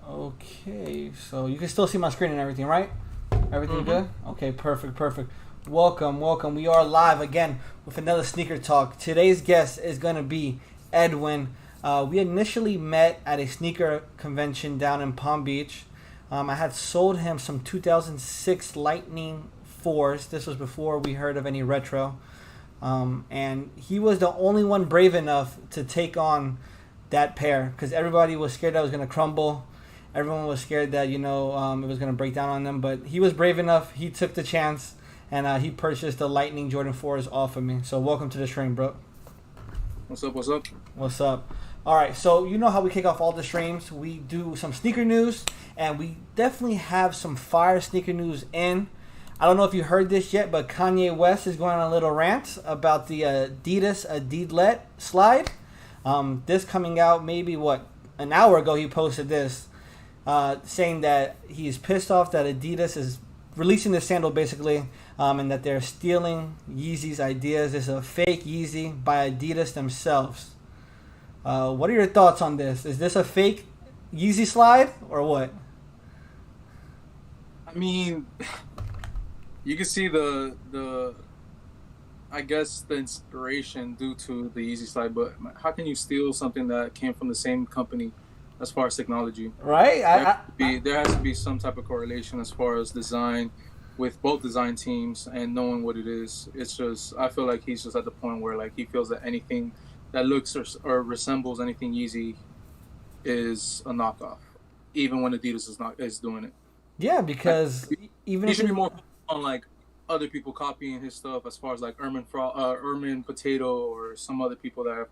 Okay, so you can still see my screen and everything, right? Everything good? Okay, perfect. Welcome. We are live again with another sneaker talk. Today's guest is going to be Edwin. We initially met at a sneaker convention down in Palm Beach. I had sold him some 2006 Lightning 4s. This was before we heard of any retro. And he was the only one brave enough to take on that pair because everybody was scared that it was going to crumble. Everyone was scared that, it was going to break down on them. But he was brave enough. He took the chance, and he purchased the Lightning Jordan 4s off of me. So welcome to the stream, bro. What's up? All right, so you know how we kick off all the streams. We do some sneaker news, and we definitely have some fire sneaker news in. I don't know if you heard this yet, but Kanye West is going on a little rant about the Adidas Adilet slide. This coming out maybe, an hour ago he posted this. Saying that he's pissed off that Adidas is releasing this sandal basically, and that they're stealing Yeezy's ideas. It's a fake Yeezy by Adidas themselves. What are your thoughts on this? Is this a fake Yeezy slide or what? I mean, you can see the I guess the inspiration due to the Yeezy slide, but how can you steal something that came from the same company? As far as technology, right? There has to be some type of correlation as far as design with both design teams and knowing what it is. It's just, I feel like he's just at the point where like he feels that anything that looks or resembles anything Yeezy is a knockoff, even when Adidas is doing it. Yeah, because even he should be more on like other people copying his stuff, as far as like Ermin Potato or some other people that are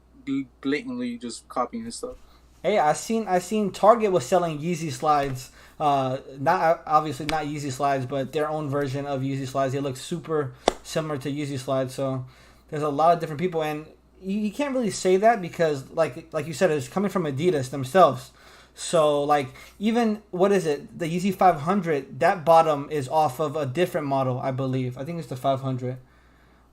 blatantly just copying his stuff. Hey, I seen Target was selling Yeezy slides. Not Yeezy slides, but their own version of Yeezy slides. They look super similar to Yeezy slides. So there's a lot of different people, and you can't really say that because, like you said, it's coming from Adidas themselves. So like even what is it? The Yeezy 500. That bottom is off of a different model, I believe. I think it's the 500.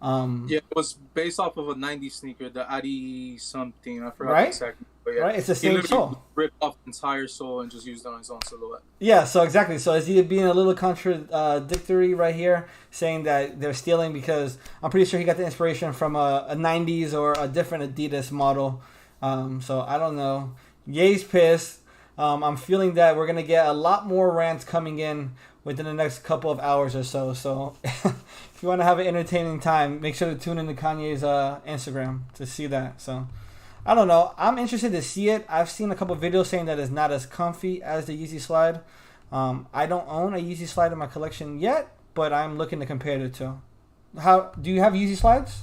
Yeah, it was based off of a 90s sneaker, the Adi something. I forgot right? exactly. But yeah, right, it's the same sole. Ripped off the entire sole and just used it on his own silhouette. Yeah, so exactly. So is he being a little contradictory right here, saying that they're stealing because I'm pretty sure he got the inspiration from a 90s or a different Adidas model. So I don't know. Ye's pissed. I'm feeling that we're going to get a lot more rants coming in within the next couple of hours or so. So if you want to have an entertaining time, make sure to tune into Kanye's Instagram to see that. So I don't know. I'm interested to see it. I've seen a couple of videos saying that it's not as comfy as the Yeezy slide. I don't own a Yeezy slide in my collection yet, but I'm looking to compare the two. How do you have Yeezy slides?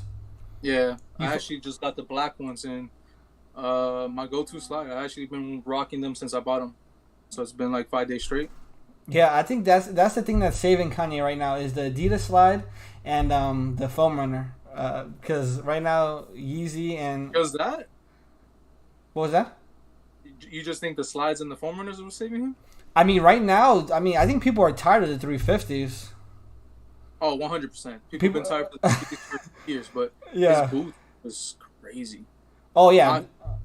Yeah, I actually just got the black ones in. My go-to slide. I actually been rocking them since I bought them, so it's been like 5 days straight. Yeah, I think that's the thing that's saving Kanye right now is the Adidas slide and the foam runner. Because right now Yeezy and was that? What was that? You just think the slides and the foam runners were saving him? I mean, right now, I think people are tired of the 350s. Oh, 100%. People have been tired of the 350s for years, but yeah. His boot was crazy. Oh yeah.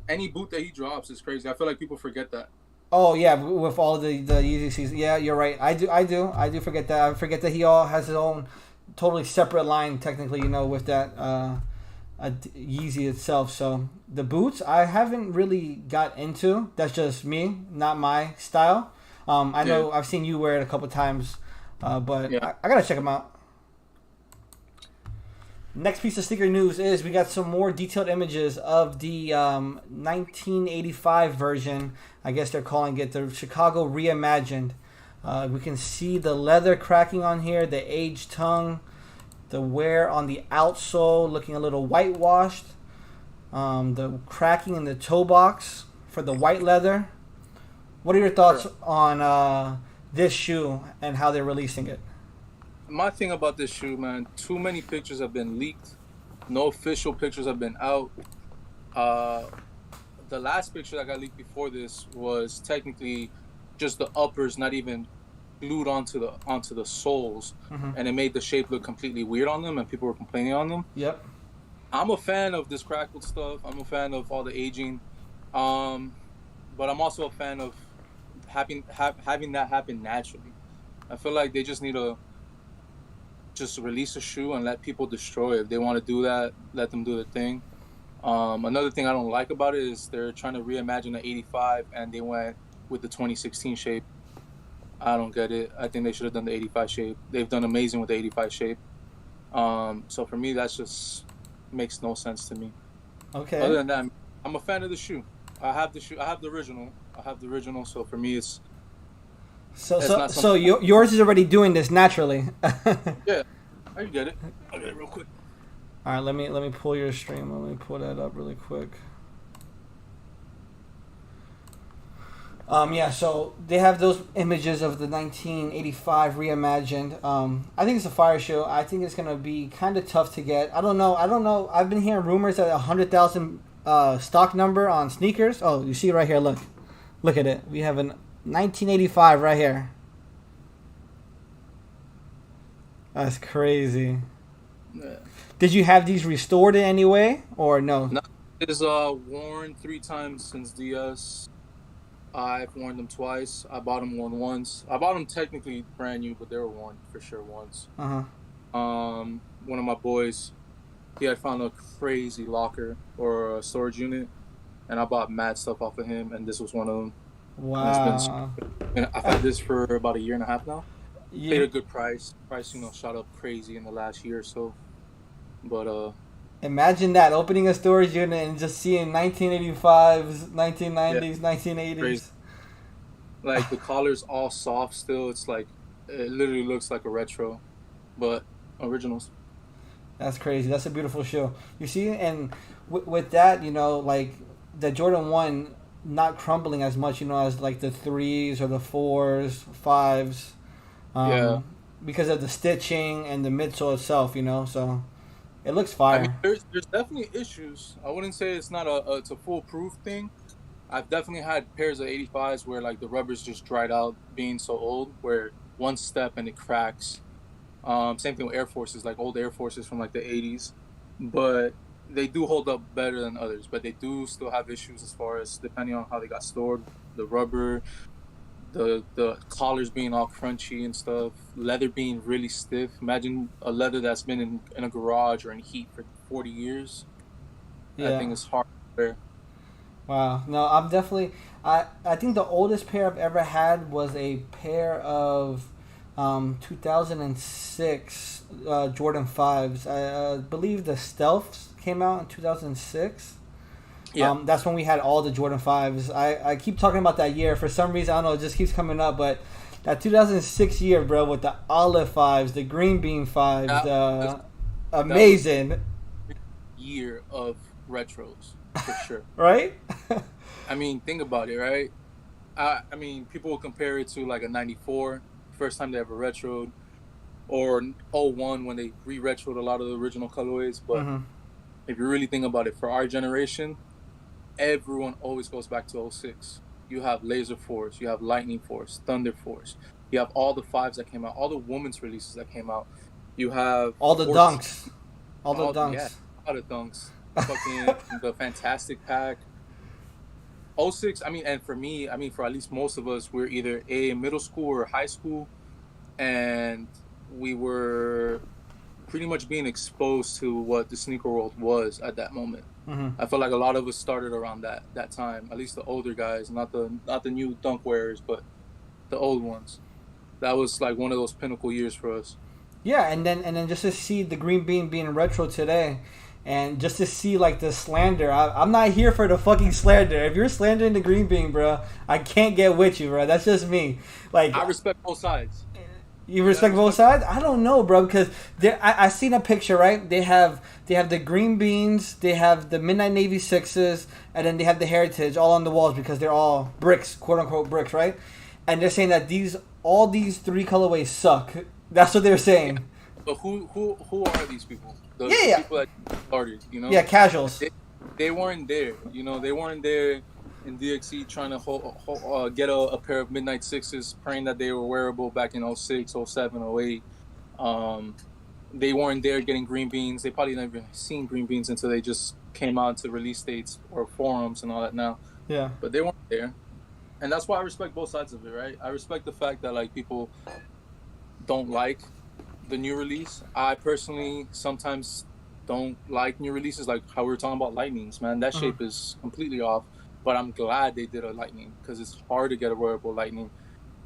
Any boot that he drops is crazy. I feel like people forget that. Oh yeah, with all the Yeezy season. Yeah, you're right. I do forget that. I forget that he all has his own totally separate line technically, with that Yeezy itself. So the boots I haven't really got into. That's just me, not my style. I know I've seen you wear it a couple times, but yeah. I gotta check them out. Next piece of sneaker news is we got some more detailed images of the 1985 version. I guess they're calling it the Chicago Reimagined. We can see the leather cracking on here, the aged tongue, the wear on the outsole looking a little whitewashed, the cracking in the toe box for the white leather. What are your thoughts on this shoe and how they're releasing it? My thing about this shoe, man, too many pictures have been leaked. No official pictures have been out. The last picture that got leaked before this was technically just the uppers, not even glued onto the soles, and it made the shape look completely weird on them, and people were complaining on them. Yep. I'm a fan of this crackled stuff. I'm a fan of all the aging, but I'm also a fan of having that happen naturally. I feel like they just need to just release a shoe and let people destroy it. If they want to do that, let them do the thing. Another thing I don't like about it is they're trying to reimagine the 85 and they went with the 2016 shape. I don't get it. I think they should have done the 85 shape. They've done amazing with the 85 shape. So for me, that's just makes no sense to me. Okay. Other than that, I'm a fan of the shoe. I have the shoe. I have the original. So for me, it's so yours is already doing this naturally. Yeah, I get it. I get it real quick. All right, let me pull your stream. Let me pull that up really quick. Yeah, so they have those images of the 1985 reimagined. I think it's a fire show. I think it's gonna be kind of tough to get. I don't know. I've been hearing rumors that 100,000 stock number on sneakers. Oh, you see right here. Look at it. We have an 1985 right here. That's crazy. Yeah. Did you have these restored in any way or no? No, it's worn 3 times since DS. I've worn them twice. I bought them once. I bought them technically brand new, but they were worn for sure once. One of my boys, he had found a crazy locker or a storage unit, and I bought mad stuff off of him, and this was one of them. Wow. And I've had this for about a year and a half now. Yeah. Paid a good price. Price, shot up crazy in the last year or so. But imagine that, opening a storage unit and just seeing 1985s, 1990s, 1980s. Crazy. Like the collar's all soft still. It's like it literally looks like a retro, but originals. That's crazy. That's a beautiful show. You see, and with that, like the Jordan 1 not crumbling as much, as like the 3s or the 4s, 5s. Yeah. Because of the stitching and the midsole itself, so it looks fire. I mean, there's definitely issues. I wouldn't say it's not it's a foolproof thing. I've definitely had pairs of 85s where like the rubber's just dried out being so old, where one step and it cracks. Same thing with Air Forces, like old Air Forces from like the 80s. But they do hold up better than others, but they do still have issues as far as depending on how they got stored, the rubber, the collars being all crunchy and stuff, leather being really stiff. Imagine a leather that's been in a garage or in heat for 40 years. Yeah. I think it's hard to wear. Wow. No, I'm definitely... I think the oldest pair I've ever had was a pair of 2006 Jordan 5s. I believe the Stealths came out in 2006. Yeah. That's when we had all the Jordan 5s. I keep talking about that year. For some reason, I don't know, it just keeps coming up. But that 2006 year, bro, with the olive 5s, the green bean 5s, amazing. Year of retros, for sure. Right? I mean, think about it, right? I mean, people will compare it to like a 94, first time they ever retroed, or 01 when they re-retroed a lot of the original colorways. But if you really think about it, for our generation, everyone always goes back to 06. You have Laser Force, you have Lightning Force, Thunder Force. You have all the 5s that came out, all the women's releases that came out. You have all the dunks. All the dunks. Yeah, all the dunks. Fucking the Fantastic Pack. 06, I mean, and for me, I mean, for at least most of us, we're either in middle school or high school, and we were pretty much being exposed to what the sneaker world was at that moment. I feel like a lot of us started around that time. At least the older guys, not the new dunk wearers, but the old ones. That was like one of those pinnacle years for us. Yeah, and then just to see the green bean being retro today, and just to see like the slander. I'm not here for the fucking slander. If you're slandering the green bean, bro, I can't get with you, bro. That's just me. Like, I respect both sides. You respect both sides? I don't know, bro, because I seen a picture, right? They have the green beans, they have the Midnight Navy 6s, and then they have the Heritage all on the walls because they're all bricks, quote unquote bricks, right? And they're saying that all these 3 colorways suck. That's what they're saying. But who are these people? The people that started, Yeah, casuals. They weren't there, They weren't there in DXC trying to get a pair of Midnight 6s, praying that they were wearable back in 06, 07, 08. They weren't there getting green beans. They probably never seen green beans until they just came out to release dates or forums and all that now. Yeah. But they weren't there. And that's why I respect both sides of it, right? I respect the fact that like people don't like the new release. I personally sometimes don't like new releases, like how we were talking about lightnings. Man, that Mm-hmm. shape is completely off. But I'm glad they did a lightning because it's hard to get a wearable lightning.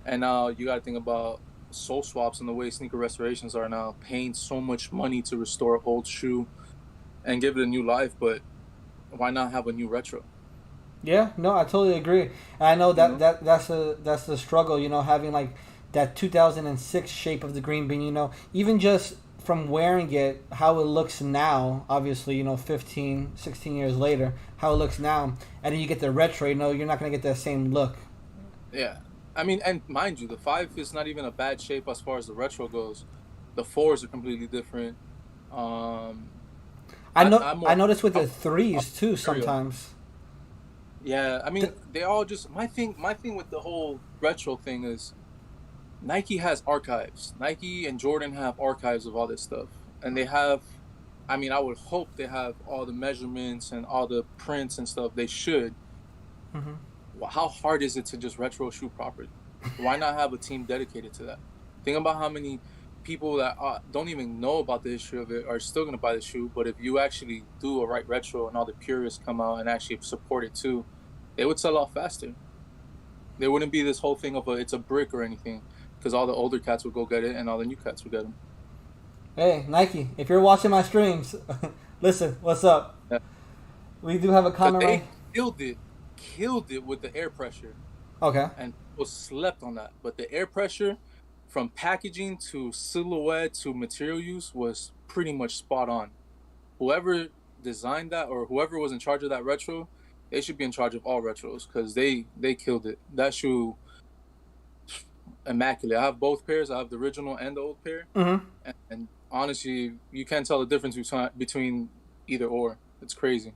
And now you got to think about soul swaps and the way sneaker restorations are now, paying so much money to restore an old shoe and give it a new life. But why not have a new retro? Yeah, no, I totally agree. And I know You that, know? that's the struggle, having like that 2006 shape of the green bean, even just from wearing it, how it looks now, obviously, 15, 16 years later, how it looks now, and then you get the retro, you're not going to get that same look. Yeah. I mean, and mind you, the 5 is not even a bad shape as far as the retro goes. The 4s are completely different. Um, I'm I more noticed with I'm the threes too material. sometimes. Yeah, I Th- mean, they all just my thing with the whole retro thing is Nike has archives. Nike and Jordan have archives of all this stuff. And they have, I mean, I would hope they have all the measurements and all the prints and stuff. They should. mhm. How hard is it to just retro shoe properly? Why not have a team dedicated to that? Think about how many people that don't even know about the history of it are still going to buy the shoe. But if you actually do a right retro and all the purists come out and actually support it too, they would sell off faster. There wouldn't be this whole thing of it's a brick or anything, because all the older cats would go get it and all the new cats would get them. Hey, Nike, if you're watching my streams, listen, what's up? Yeah. We do have a Because comment right. they killed it with the air pressure, Okay. and people slept on that. But the air pressure, from packaging to silhouette to material use, was pretty much spot on. Whoever designed that or whoever was in charge of that retro, they should be in charge of all retros because they killed it. That shoe, immaculate. I have both pairs. I have the original and the old pair, Mm-hmm. and honestly, you can't tell the difference between either or. It's crazy.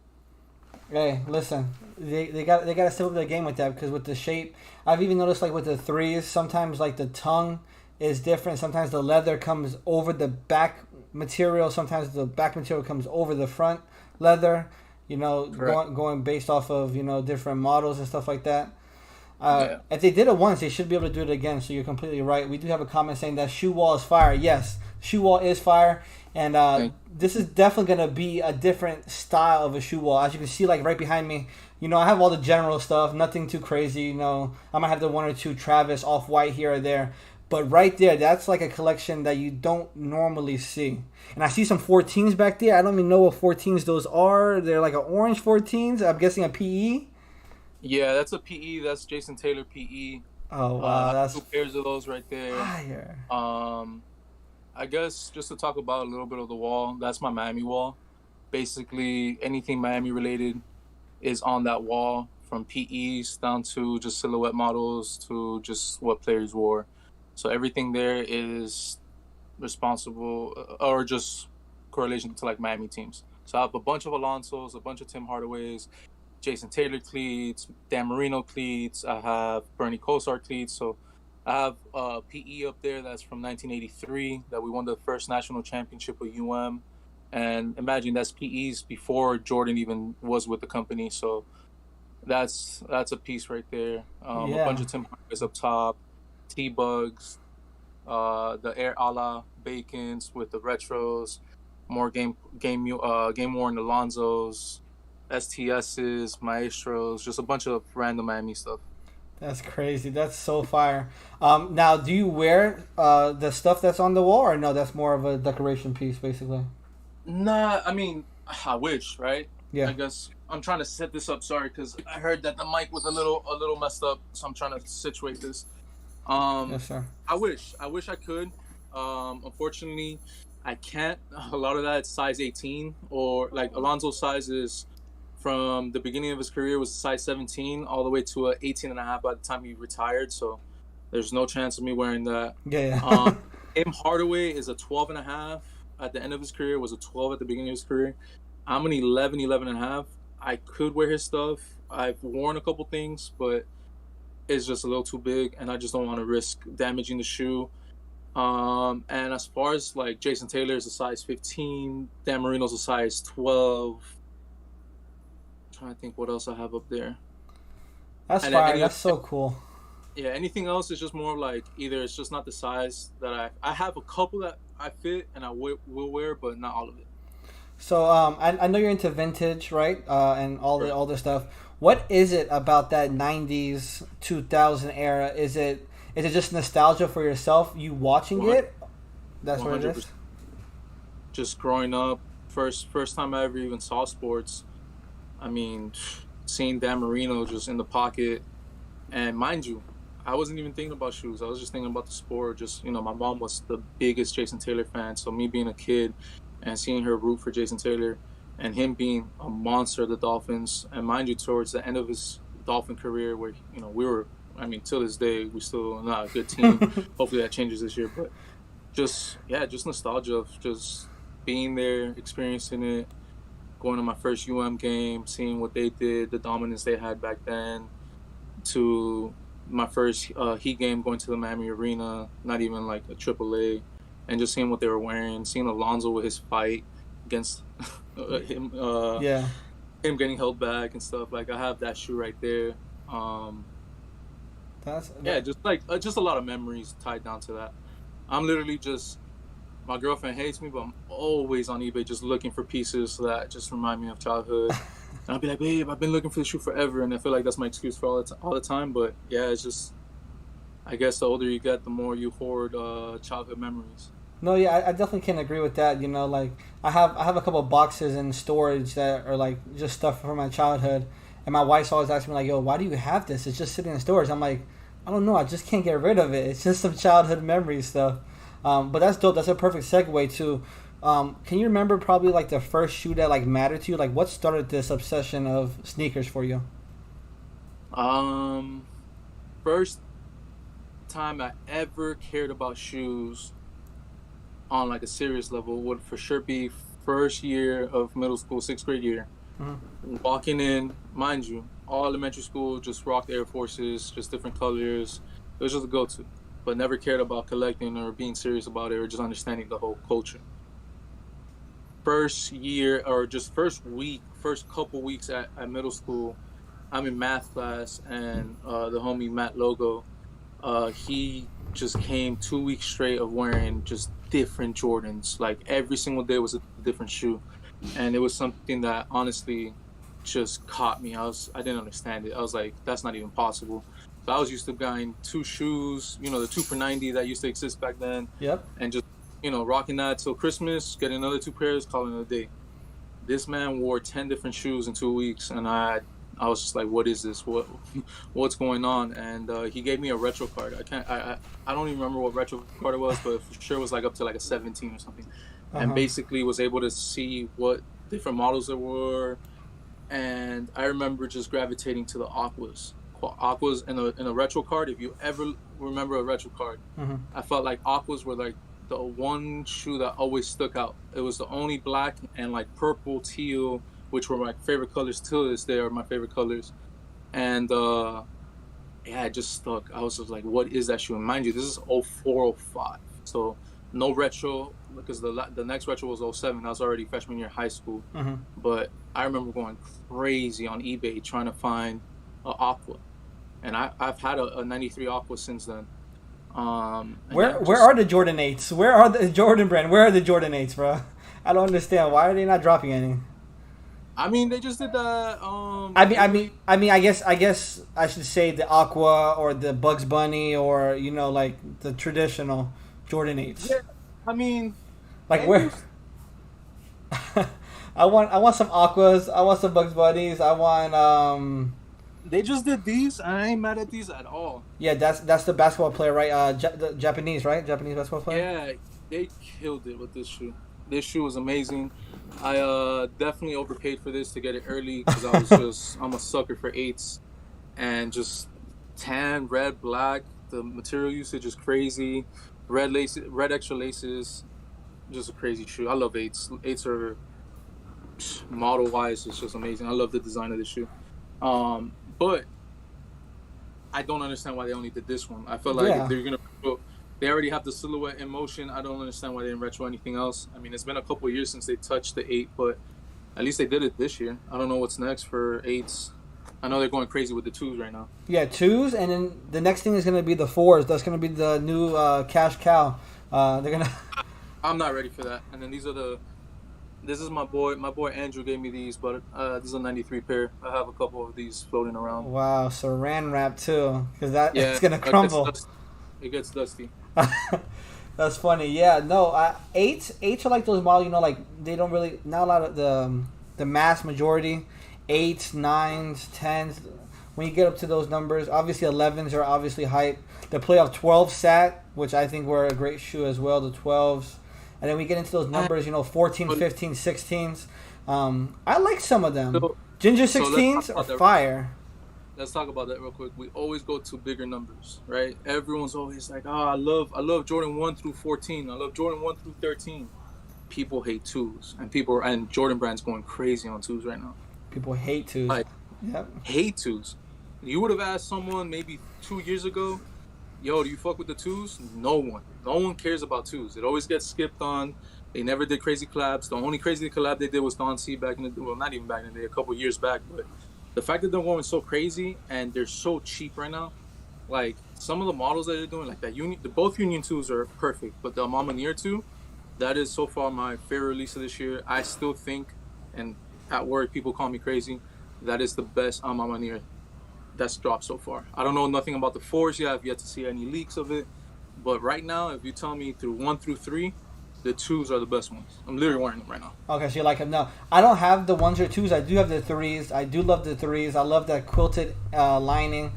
Hey, listen, they got to step up their game with that because with the shape, I've even noticed like with the threes, sometimes like the tongue is different. Sometimes the leather comes over the back material. Sometimes the back material comes over the front leather. Correct. Going based off of different models and stuff like that. Yeah. If they did it once, they should be able to do it again. So you're completely right. We do have a comment saying that shoe wall is fire. Yes, shoe wall is fire, and Thank. this is definitely gonna be a different style of a shoe wall. As you can see, like right behind me, I have all the general stuff, nothing too crazy. I might have the one or two Travis off white here or there, but right there, that's like a collection that you don't normally see. And I see some 14s back there. I don't even know what 14s those are. They're like an orange 14s. I'm guessing a PE. Yeah, that's a PE. That's Jason Taylor PE. Oh I wow, have that's two pairs of those right there. fire. Um, I guess just to talk about a little bit of the wall, that's my Miami wall. Basically, anything Miami related is on that wall, from PEs down to just silhouette models to just what players wore. So everything there is responsible or just correlation to like Miami teams. So I have a bunch of Alonsos, a bunch of Tim Hardaways, Jason Taylor cleats, Dan Marino cleats. I have Bernie Kosar cleats. So I have PE up there that's from 1983 that we won the first national championship with UM. And imagine that's PEs before Jordan even was with the company. So that's a piece right there. A bunch Yeah, of Tim Hardaway's up top, T-Bugs, the Air Ala Bacons with the retros, more game worn Alonzos, STSs, Maestros, just a bunch of random Miami stuff. that's crazy. That's so fire. Now, do you wear the stuff that's on the wall, or no? That's more of a decoration piece, basically. Nah, I mean, I wish, right? Yeah. I guess I'm trying to set this up. Sorry, because I heard that the mic was a little messed up, so I'm trying to situate this. Um, Yes, sir. I wish I could. Unfortunately, I can't. A lot of that is size 18, or like Alonso's size is from the beginning of his career was a size 17 all the way to a 18 and a half by the time he retired. So there's no chance of me wearing that. Yeah, Um, yeah. M Hardaway is a 12 and a half at the end of his career, was a 12 at the beginning of his career. I'm an 11, 11 and a half. I could wear his stuff. I've worn a couple things, but it's just a little too big, and I just don't want to risk damaging the shoe. And as far as like Jason Taylor is a size 15, Dan Marino's a size 12. I'm trying to think what else I have up there. That's And then fire. That's so cool. yeah, anything else is just more like either it's just not the size that I have a couple that I fit and I will wear, but not all of it. So I know you're into vintage, right? And Right. all the stuff. What is it about that '90s 2000 era? Is it just nostalgia for yourself? You watching it? That's what it is. 100%. Just growing up, first time I ever even saw sports. I mean, seeing Dan Marino just in the pocket, and mind you, I wasn't even thinking about shoes. I was just thinking about the sport. Just my mom was the biggest Jason Taylor fan, so me being a kid and seeing her root for Jason Taylor, and him being a monster of the Dolphins, and mind you, towards the end of his Dolphin career, where we were, I mean, till this day, we still not a good team. Hopefully that changes this year, but just nostalgia of just being there, experiencing it, going to my first game, seeing what they did, the dominance they had back then, to my first Heat game, going to the Miami Arena, not even like a AAA, and just seeing what they were wearing, seeing Alonzo with his fight against him, Yeah. him getting held back and stuff. Like I have that shoe right there. Just a lot of memories tied down to that. I'm literally just, my girlfriend hates me, but I'm always on eBay just looking for pieces that just remind me of childhood. And I'll be like, babe, I've been looking for the shoe forever, and I feel like that's my excuse for all the time. But yeah, it's just, I guess the older you get, the more you hoard childhood memories. No, yeah, I definitely can agree with that. Like I have a couple of boxes in storage that are like just stuff from my childhood, and my wife's always asking me like, "Yo, why do you have this? It's just sitting in storage." I'm like, I don't know. I just can't get rid of it. It's just some childhood memory stuff. But that's dope. That's a perfect segue to. Can you remember probably like the first shoe that like mattered to you? Like what started this obsession of sneakers for you? First time I ever cared about shoes on like a serious level would for sure be first year of middle school, sixth grade year. Mm-hmm. Walking in, mind you, all elementary school just rocked Air Forces, just different colors. It was just a go-to, but never cared about collecting or being serious about it or just understanding the whole culture. First year or just first couple weeks at middle school, I'm in math class and the homie Matt Logo, he just came 2 weeks straight of wearing just different Jordans. Like every single day was a different shoe, and it was something that honestly just caught me. I didn't understand it. I was like, that's not even possible. So I was used to buying two shoes, the 2 for $90 that used to exist back then. Yep. And just rocking that till Christmas, getting another 2 pairs, calling it a day. This man wore 10 different shoes in 2 weeks, and I was just like, what is this? What's going on? And he gave me a retro card. I don't even remember what retro card it was, but for sure it was like up to like a 17 or something. Uh-huh. And basically was able to see what different models there were. And I remember just gravitating to the Aquas. Aquas in a retro card. If you ever remember a retro card, mm-hmm. I felt like Aquas were like the one shoe that always stuck out. It was the only black and like purple, teal, which were my favorite colors till this day, are my favorite colors. And it just stuck. I was just like, what is that shoe? And mind you, this is 04, 05. So no retro, because the next retro was 07. I was already freshman year high school. Mm-hmm. But I remember going crazy on eBay trying to find an Aqua. And I've had a 93 Aqua since then. Where are the Jordan 8s? Where are the Jordan brand? Where are the Jordan 8s, bro? I don't understand. Why are they not dropping any? I mean, they just did that. I guess I should say the Aqua or the Bugs Bunny or like the traditional Jordan 8s. Yeah, I mean, like where? I want some Aquas. I want some Bugs Bunnies. I want They just did these. I ain't mad at these at all. Yeah, that's the basketball player, right? The Japanese, right? Japanese basketball player. Yeah, they killed it with this shoe. This shoe was amazing. I definitely overpaid for this to get it early because I'm a sucker for 8s, and just tan, red, black. The material usage is crazy. Red extra laces. Just a crazy shoe. I love 8s. 8s are model wise. It's just amazing. I love the design of the shoe. But I don't understand why they only did this one. I feel like if they're gonna, they already have the silhouette in motion. I don't understand why they didn't retro anything else. I mean, it's been a couple of years since they touched the 8, but at least they did it this year. I don't know what's next for 8s. I know they're going crazy with the 2s right now. Yeah, 2s, and then the next thing is going to be the 4s. That's going to be the new cash cow. They're gonna. I'm not ready for that. And then these are the. This is my boy. My boy Andrew gave me these, but this is a '93 pair. I have a couple of these floating around. Wow, Saran wrap too, because Yeah, it's gonna crumble. It gets dusty. That's funny. Yeah, no, eights are like those models. You know, like they don't really not a lot of the mass majority. 8s, 9s, 10s. When you get up to those numbers, obviously 11s are obviously hype. The playoff 12 sat, which I think were a great shoe as well. The 12s. And then we get into those numbers, 14, 15, 16s. I like some of them. Ginger 16s are fire. Let's talk about that real quick. We always go to bigger numbers, right? Everyone's always like, I love Jordan 1 through 14. I love Jordan 1 through 13. People hate 2s. And Jordan Brand's going crazy on 2s right now. People hate 2s. Like, yep. Hate 2s. You would have asked someone maybe 2 years ago, yo, do you fuck with the 2s? No one cares about 2s. It always gets skipped on. They never did crazy collabs. The only crazy collab they did was Don C back in the, well, not even back in the day, a couple years back. But the fact that they're going so crazy and they're so cheap right now, like some of the models that they're doing, like that both Union 2s are perfect. But the Mama Near 2, that is so far my favorite release of this year. I still think, and at work people call me crazy, that is the best Mama Near that's dropped so far. I don't know nothing about the 4s yet. I've yet to see any leaks of it. But right now, if you tell me through 1 through 3, the 2s are the best ones. I'm literally wearing them right now. Okay, so you like them now. I don't have the 1s or 2s. I do have the 3s. I do love the 3s. I love that quilted lining.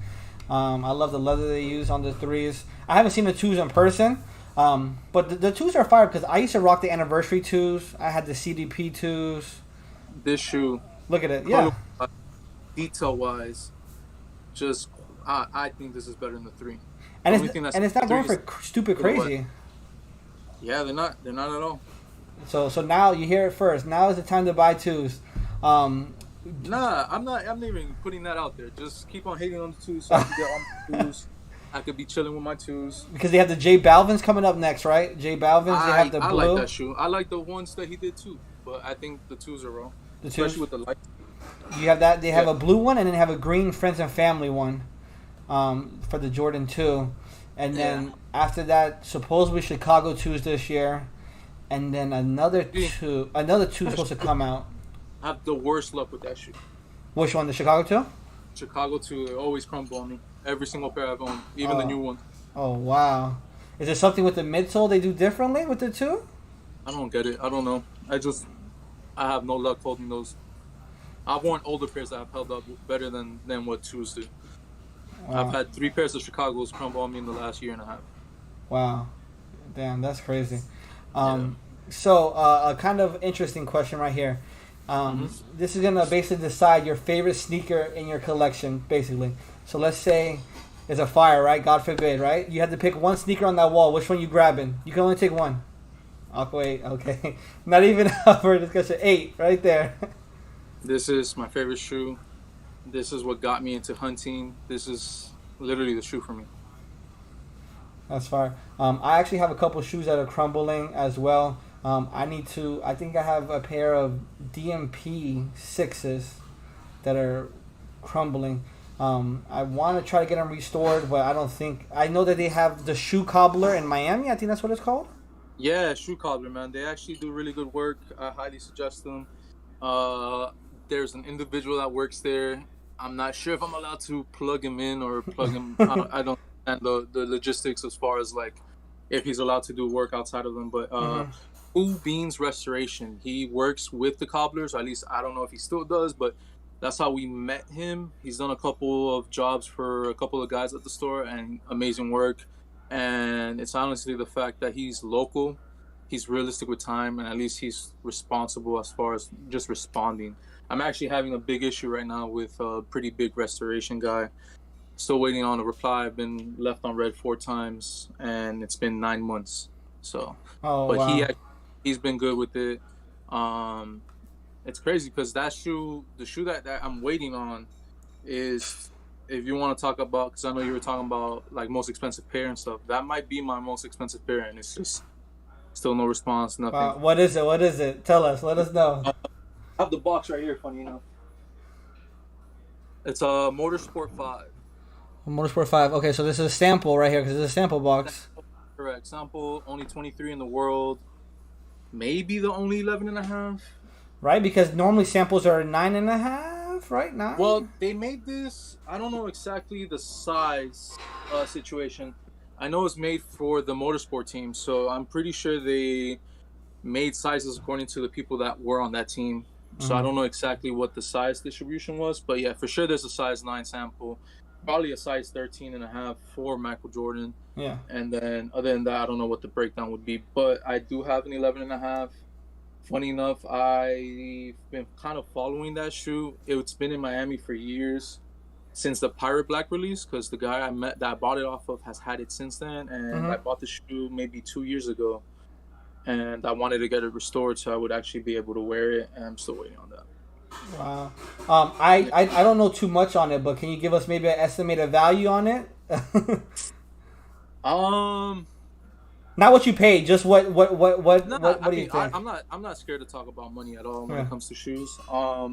I love the leather they use on the 3s. I haven't seen the 2s in person. But the 2s are fire because I used to rock the anniversary 2s. I had the CDP 2s. This shoe. Look at it. Yeah. Detail-wise, I think this is better than the 3. And it's not going for stupid crazy. Yeah, they're not at all. So now you hear it first. Now is the time to buy 2s. Nah, I'm not even putting that out there. Just keep on hating on the 2s so I can get on the 2s. I could be chilling with my 2s. Because they have the J Balvin's coming up next, right? J Balvin's, they have the blue. I like that shoe. I like the ones that he did too. But I think the 2s are wrong. Especially with the light. You have that. They have a blue one and then they have a green Friends and Family one for the Jordan 2. And then after that, supposedly Chicago 2s this year. And then another 2 is supposed to come out. I have the worst luck with that shoe. Which one? The Chicago 2? Chicago 2. They always crumble on me. Every single pair I've owned. Even the new ones. Oh, wow. Is there something with the midsole they do differently with the 2? I don't get it. I don't know. I have no luck holding those. I've worn older pairs that have held up better than what 2s do. Wow. I've had 3 pairs of Chicago's crumble on me in the last year and a half. Wow. Damn, that's crazy. So, a kind of interesting question right here. This is going to basically decide your favorite sneaker in your collection, basically. So let's say it's a fire, right? God forbid, right? You had to pick one sneaker on that wall. Which one you grabbing? You can only take one. Aqua 8, okay. Not even up for discussion. 8, right there. This is my favorite shoe. This is what got me into hunting. This is literally the shoe for me. That's fire. I actually have a couple shoes that are crumbling as well. I think I have a pair of DMP 6s that are crumbling. I want to try to get them restored, but I know that they have the shoe cobbler in Miami. I think that's what it's called. Yeah, shoe cobbler, man. They actually do really good work. I highly suggest them. There's an individual that works there. I'm not sure if I'm allowed to plug him in or plug him. I don't understand the logistics as far as like if he's allowed to do work outside of them. But Cool Beans Restoration, he works with the cobblers. Or at least I don't know if he still does, but that's how we met him. He's done a couple of jobs for a couple of guys at the store and amazing work. And it's honestly the fact that he's local. He's realistic with time, and at least he's responsible as far as just responding. I'm actually having a big issue right now with a pretty big restoration guy. Still waiting on a reply. I've been left on red 4 times, and it's been 9 months. So, he's been good with it. It's crazy because the shoe that I'm waiting on is, if you want to talk about, because I know you were talking about like most expensive pair and stuff, that might be my most expensive pair, and it's just still no response, nothing. What is it? Tell us. Let us know. I have the box right here, funny enough. It's a Motorsport 5. Motorsport 5. Okay, so this is a sample right here because it's a sample box. Correct. Sample, only 23 in the world. Maybe the only 11 and a half. Right? Because normally samples are 9.5, right? 9? Well, they made this. I don't know exactly the size situation. I know it's made for the motorsport team, so I'm pretty sure they made sizes according to the people that were on that team. So I don't know exactly what the size distribution was, but yeah, for sure there's a size 9 sample, probably a size 13 and a half for Michael Jordan. Yeah. And then other than that, I don't know what the breakdown would be, but I do have an 11 and a half. Funny enough, I've been kind of following that shoe. It's been in Miami for years, since the Pirate Black release, because the guy I met that I bought it off of has had it since then, and I bought the shoe maybe 2 years ago, and I wanted to get it restored so I would actually be able to wear it, and I'm still waiting on that. Wow. I don't know too much on it, but can you give us maybe an estimated value on it? Not what you paid, just what do you think? I'm not scared to talk about money at all when it comes to shoes. I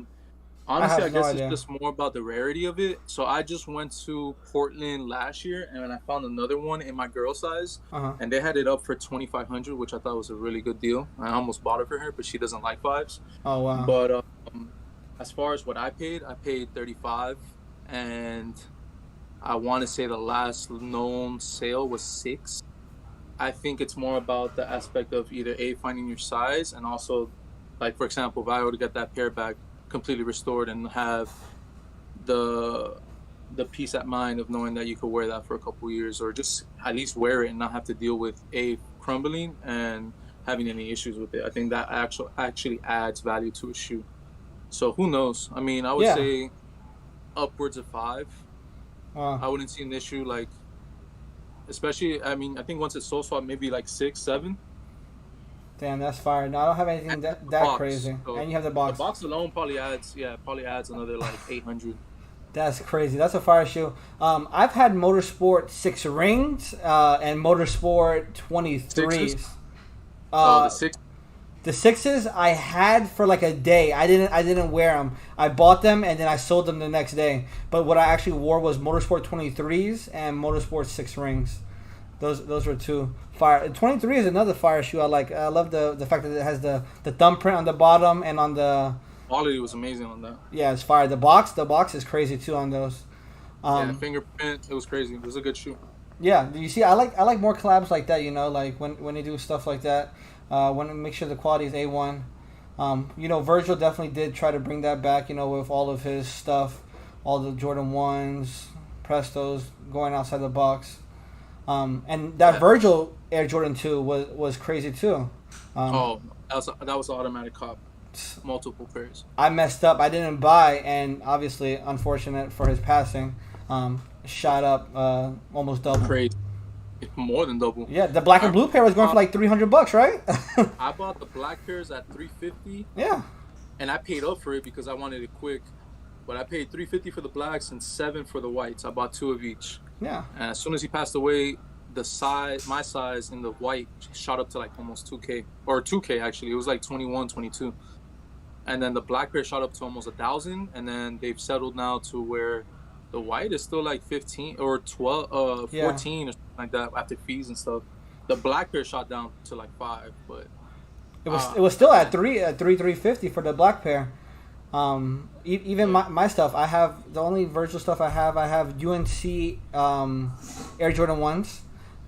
Honestly, I guess idea. it's just more about the rarity of it. So I just went to Portland last year, and I found another one in my girl size, and they had it up for $2,500, which I thought was a really good deal. I almost bought it for her, but she doesn't like 5s. Oh wow! But as far as what I paid $35, and I want to say the last known sale was 6. I think it's more about the aspect of either finding your size, and also, like, for example, if I were to get that pair back completely restored and have the peace at mind of knowing that you could wear that for a couple years, or just at least wear it and not have to deal with crumbling and having any issues with it. I think that actually adds value to a shoe. So who knows? I mean, I would say upwards of 5. Wow. I wouldn't see an issue, like, especially, I mean, I think once it's soul swap, maybe like 6, 7. Damn, that's fire. No, I don't have anything that Box. crazy. So and you have the box. The box alone probably adds another like 800. That's crazy. That's a fire shoe. I've had Motorsport 6 rings and Motorsport 23s. The 6. The 6s I had for like a day. I didn't wear them. I bought them and then I sold them the next day. But what I actually wore was Motorsport 23s and Motorsport 6 rings. Those were 2 fire. 23 is another fire shoe I like. I love the fact that it has the thumbprint on the bottom and on the quality was amazing on that. Yeah, it's fire. The box is crazy too on those. Fingerprint, it was crazy. It was a good shoe. Yeah, you see, I like more collabs like that. You know, like when they do stuff like that. Want to make sure the quality is A1. Virgil definitely did try to bring that back. With all of his stuff, all the Jordan 1s, Prestos going outside the box. And that Virgil Air Jordan 2 was crazy too. That was an automatic cop. Multiple pairs. I messed up. I didn't buy, and obviously, unfortunate for his passing, shot up almost double. Crazy. More than double. Yeah, the black and blue pair was going for like $300, right? I bought the black pairs at $350. Yeah. And I paid up for it because I wanted it quick. But I paid $350 for the blacks and $7 for the whites. I bought 2 of each. Yeah. And as soon as he passed away, my size in the white shot up to like almost 2K. Or 2K actually. It was like 21, 22. And then the black pair shot up to almost 1,000. And then they've settled now to where the white is still like 15 or 12, 14 or something like that after fees and stuff. The black pair shot down to like 5, but it was still at $350 for the black pair. Even my stuff, I have the only Virgil stuff I have UNC Air Jordan 1s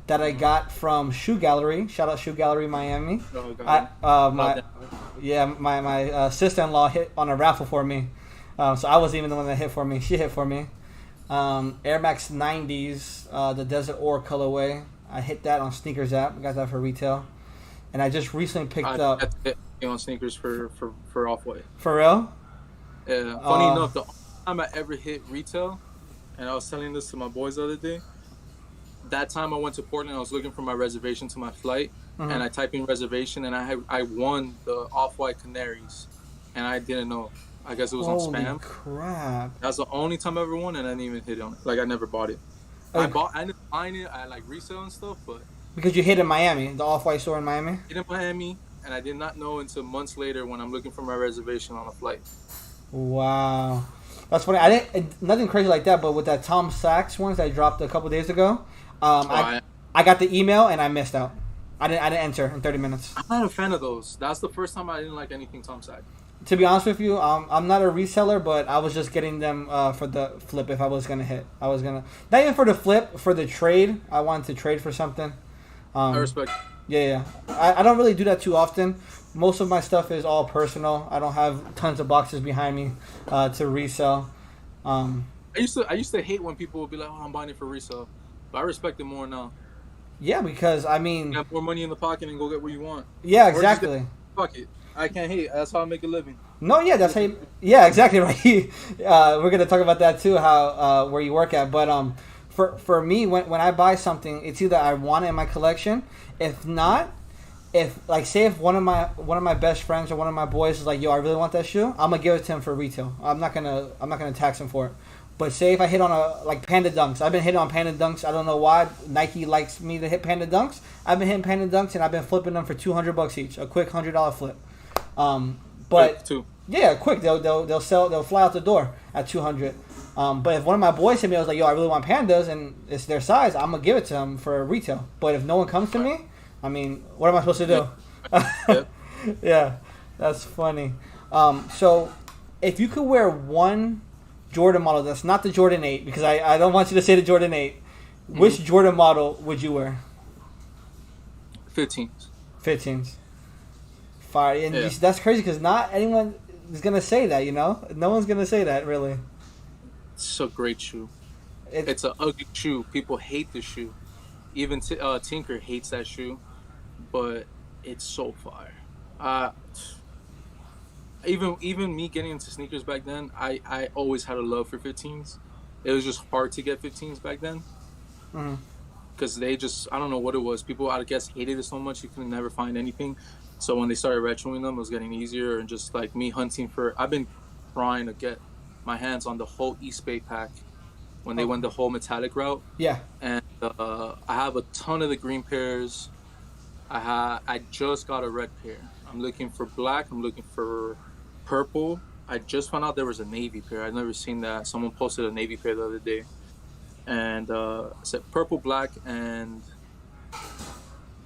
that I got from Shoe Gallery. Shout out Shoe Gallery Miami. My sister-in-law hit on a raffle for me, so I wasn't even the one that hit for me. She hit for me. Air Max 90s, the Desert Ore colorway. I hit that on Sneakers app. I got that for retail, and I just recently picked up on sneakers for Off-White. For real? Yeah. Funny enough, the only time I ever hit retail, and I was telling this to my boys the other day. That time I went to Portland, I was looking for my reservation to my flight, and I typed in reservation, and I won the Off-White Canaries, and I didn't know. I guess it was on spam. Holy crap! That's the only time I ever won, and I didn't even hit on it. Like I never bought it. I ended up buying it. I like resale and stuff, but because you hit in Miami, the Off-White store in Miami. Hit in Miami, and I did not know until months later when I'm looking for my reservation on a flight. Wow. That's funny. I didn't nothing crazy like that, but with that Tom Sachs ones that I dropped a couple days ago, I got the email and I missed out. I didn't enter in 30 minutes. I'm not a fan of those. That's the first time I didn't like anything Tom Sachs. To be honest with you, I'm not a reseller, but I was just getting them for the flip if I was gonna hit. I was gonna not even for the flip, for the trade. I wanted to trade for something. I respect. Yeah. I don't really do that too often. Most of my stuff is all personal. I don't have tons of boxes behind me to resell. I used to hate when people would be like, "Oh, I'm buying it for resale," but I respect it more now. Yeah, because I mean, you have more money in the pocket and go get what you want. Yeah, exactly. Fuck it. I can't hate. That's how I make a living. No, yeah, that's how you, yeah, exactly right. We're gonna talk about that too, how where you work at. But for me, when I buy something, it's either I want it in my collection. If not, if one of my best friends or one of my boys is like, yo, I really want that shoe, I'm gonna give it to him for retail. I'm not gonna tax him for it. But say if I hit on like Panda Dunks, I've been hitting on Panda Dunks. I don't know why Nike likes me to hit Panda Dunks. I've been hitting Panda Dunks and I've been flipping them for $200 each, a quick $100 flip. But yeah, quick. They'll fly out the door at $200. But if one of my boys hit me, I was like, yo, I really want Pandas and it's their size, I'm gonna give it to them for retail. But if no one comes to me, I mean, what am I supposed to do? Yep. Yeah, that's funny. So if you could wear one Jordan model that's not the Jordan 8, because I don't want you to say the Jordan 8, which Jordan model would you wear? 15s. Fire. And yeah. That's crazy because not anyone is going to say that, you know? No one's going to say that, really. It's a great shoe. It's an ugly shoe. People hate the shoe. Even Tinker hates that shoe, but it's so fire. Even me getting into sneakers back then, I always had a love for 15s. It was just hard to get 15s back then. Because they just, I don't know what it was. People, I guess, hated it so much you could never find anything. So when they started retroing them, it was getting easier. And just like me hunting I've been trying to get my hands on the whole East Bay pack when they went the whole metallic route. Yeah. And I have a ton of the green pairs. I just got a red pair. I'm looking for black. I'm looking for purple. I just found out there was a navy pair. I've never seen that. Someone posted a navy pair the other day. And it said purple, black, and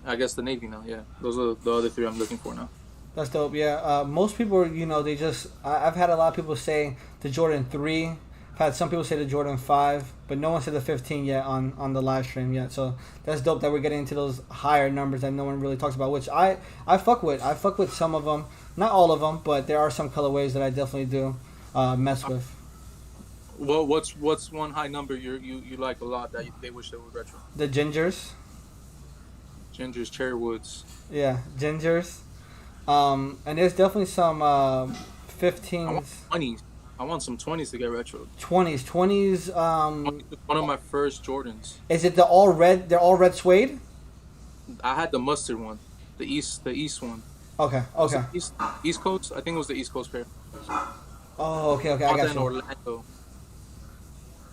I guess the navy now. Yeah, those are the other three I'm looking for now. That's dope. Yeah, most people, they just. I've had a lot of people say the Jordan 3. I've had some people say the Jordan 5, but no one said the 15 yet on the live stream yet. So that's dope that we're getting into those higher numbers that no one really talks about, which I fuck with. I fuck with some of them, not all of them, but there are some colorways that I definitely do mess with. Well, what's one high number you like a lot that they wish they would retro? The Gingers, Cherry Woods. Yeah, Gingers. And there's definitely some 15s. I want some 20s to get retro. 20s. One of my first Jordans. Is it the all red? They're all red suede. I had the mustard one, the East one. Okay. East Coast. I think it was the East Coast pair. Oh, okay. I got you. In Orlando.